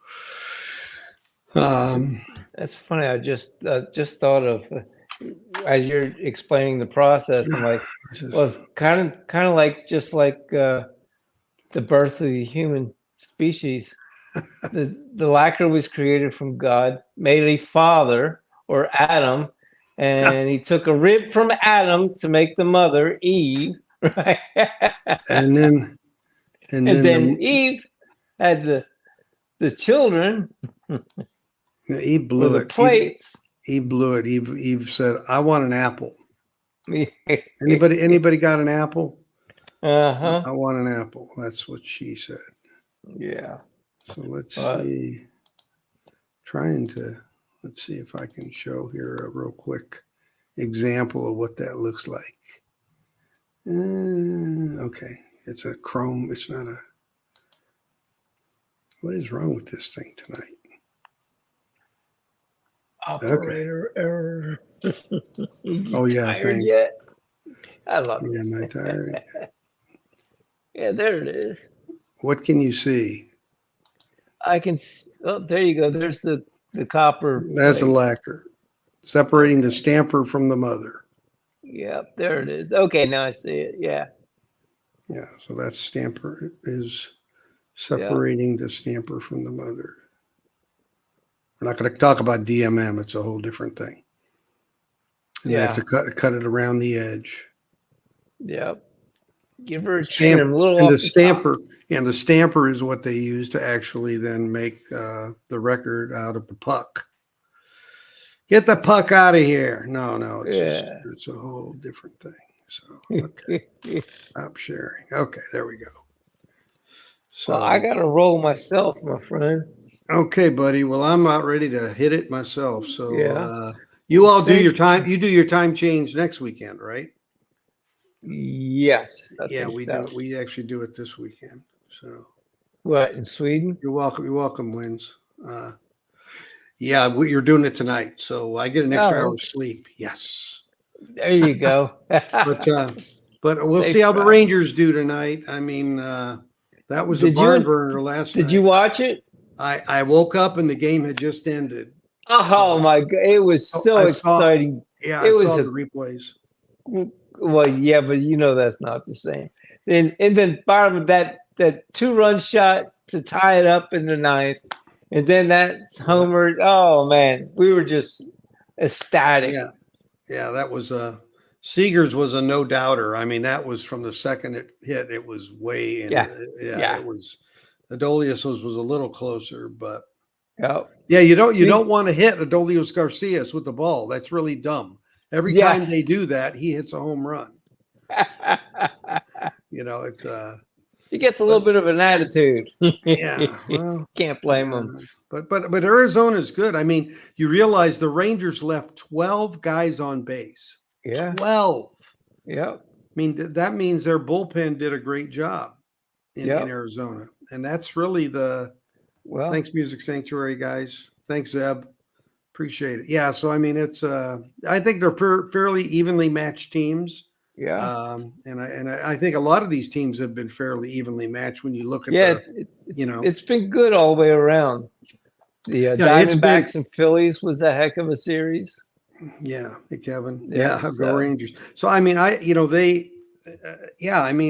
that's funny. I just thought of as you're explaining the process. I'm like, well, it's kind of like just like the birth of the human species. The lacquer was created from God, made a father or Adam, and he took a rib from Adam to make the mother Eve, right? and then Eve had the children. Eve blew it. Plates. Eve blew it. Eve said, "I want an apple." Anybody got an apple? Uh-huh. I want an apple. That's what she said. Yeah. So let's see. Let's see if I can show here a real quick example of what that looks like. Okay. It's a chrome. It's not a. What is wrong with this thing tonight? Operator error. Oh yeah, tired thanks. yet? I love it. Yeah, am I tired? Yeah, there it is. What can you see? I can. Oh, there you go. There's the copper. That's a plate. lacquer, separating the stamper from the mother. Yep, there it is. Okay, now I see it. Yeah. Yeah, so that stamper is separating the stamper from the mother. We're not going to talk about DMM. It's a whole different thing. And they have to cut it around the edge. Yep. Give her a Stamp, trim, a little and off the the stamper top. and the stamper is what they use to actually then make the record out of the puck. Get the puck out of here. No, it's a whole different thing. So okay. Stop sharing. Okay, there we go. So Well, I got to roll myself, my friend. Okay, buddy. Well, I'm not ready to hit it myself. So Yeah. you all do your time. You do your time change next weekend, right? Yes. Yeah, we do. We actually do it this weekend. So what, in Sweden? you're welcome. You're welcome, Wins. Yeah, you're doing it tonight. So I get an extra hour of sleep. Yes. There you go. But we'll Safe see how the travel. Rangers do tonight. I mean, that was a barn burner last night. Did you watch it? I woke up and the game had just ended. Oh my God. It was so I saw- exciting. Yeah, It I was saw a- the replays. Well, yeah, but that's not the same. And then bottom that 2-run shot to tie it up in the ninth, and then that homer. Oh man, we were just ecstatic. Yeah, that was Seegers was a no doubter. I mean, that was from the second it hit, it was way in. Yeah. It was. Adolius was a little closer, but Yep. yeah, you don't want to hit Adolius Garcias with the ball. That's really dumb. Every time they do that, he hits a home run. It's He gets a little bit of an attitude. yeah. Well, Can't blame him. But Arizona's good. I mean, you realize the Rangers left 12 guys on base. Yeah. 12. Yep. I mean, that means their bullpen did a great job in Arizona. And that's really thanks, Music Sanctuary guys. Thanks, Zeb. Appreciate it. Yeah. So, I mean, it's, I think they're fairly evenly matched teams. Yeah. And I think a lot of these teams have been fairly evenly matched when you look at it's been good all the way around. The Diamondbacks and Phillies was a heck of a series. Yeah. Hey, Kevin. Yeah, Go Rangers. So, I mean, I mean,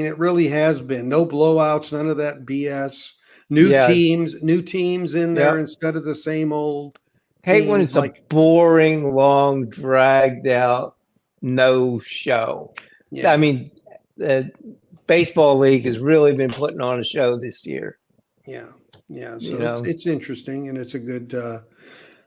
it really has been no blowouts, none of that BS. New teams in there instead of the same old. Hate when it's a boring, long, dragged out, no show. Yeah. I mean, the baseball league has really been putting on a show this year. Yeah. So it's interesting, and it's a good.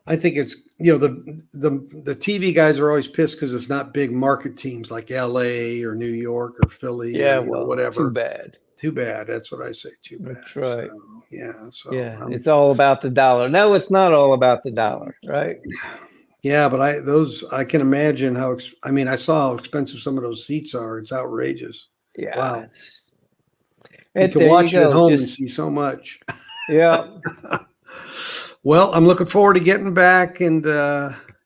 I think it's the TV guys are always pissed because it's not big market teams like LA or New York or Philly. Yeah, or, whatever. Too bad. Too bad. That's what I say. Too bad. That's right. So, it's all about the dollar. No, it's not all about the dollar, right? Yeah, but I can imagine how. I saw how expensive some of those seats are. It's outrageous. Yeah. Wow. You can watch it at home and see so much. Yeah. Well, I'm looking forward to getting back, and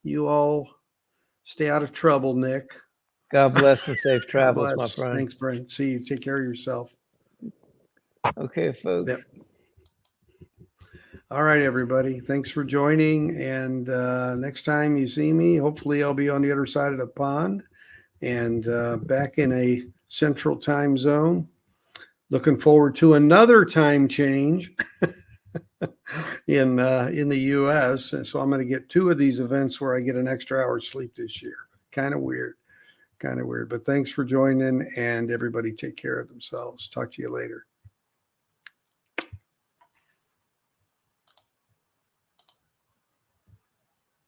you all stay out of trouble, Nick. God bless and safe travels, my friend. Thanks, Brent. See you. Take care of yourself. Okay, folks. Yep. All right, everybody. Thanks for joining. And next time you see me, hopefully I'll be on the other side of the pond and back in a central time zone. Looking forward to another time change in the U.S. And so I'm going to get 2 of these events where I get an extra hour's sleep this year. Kind of weird. But thanks for joining, and everybody take care of themselves. Talk to you later.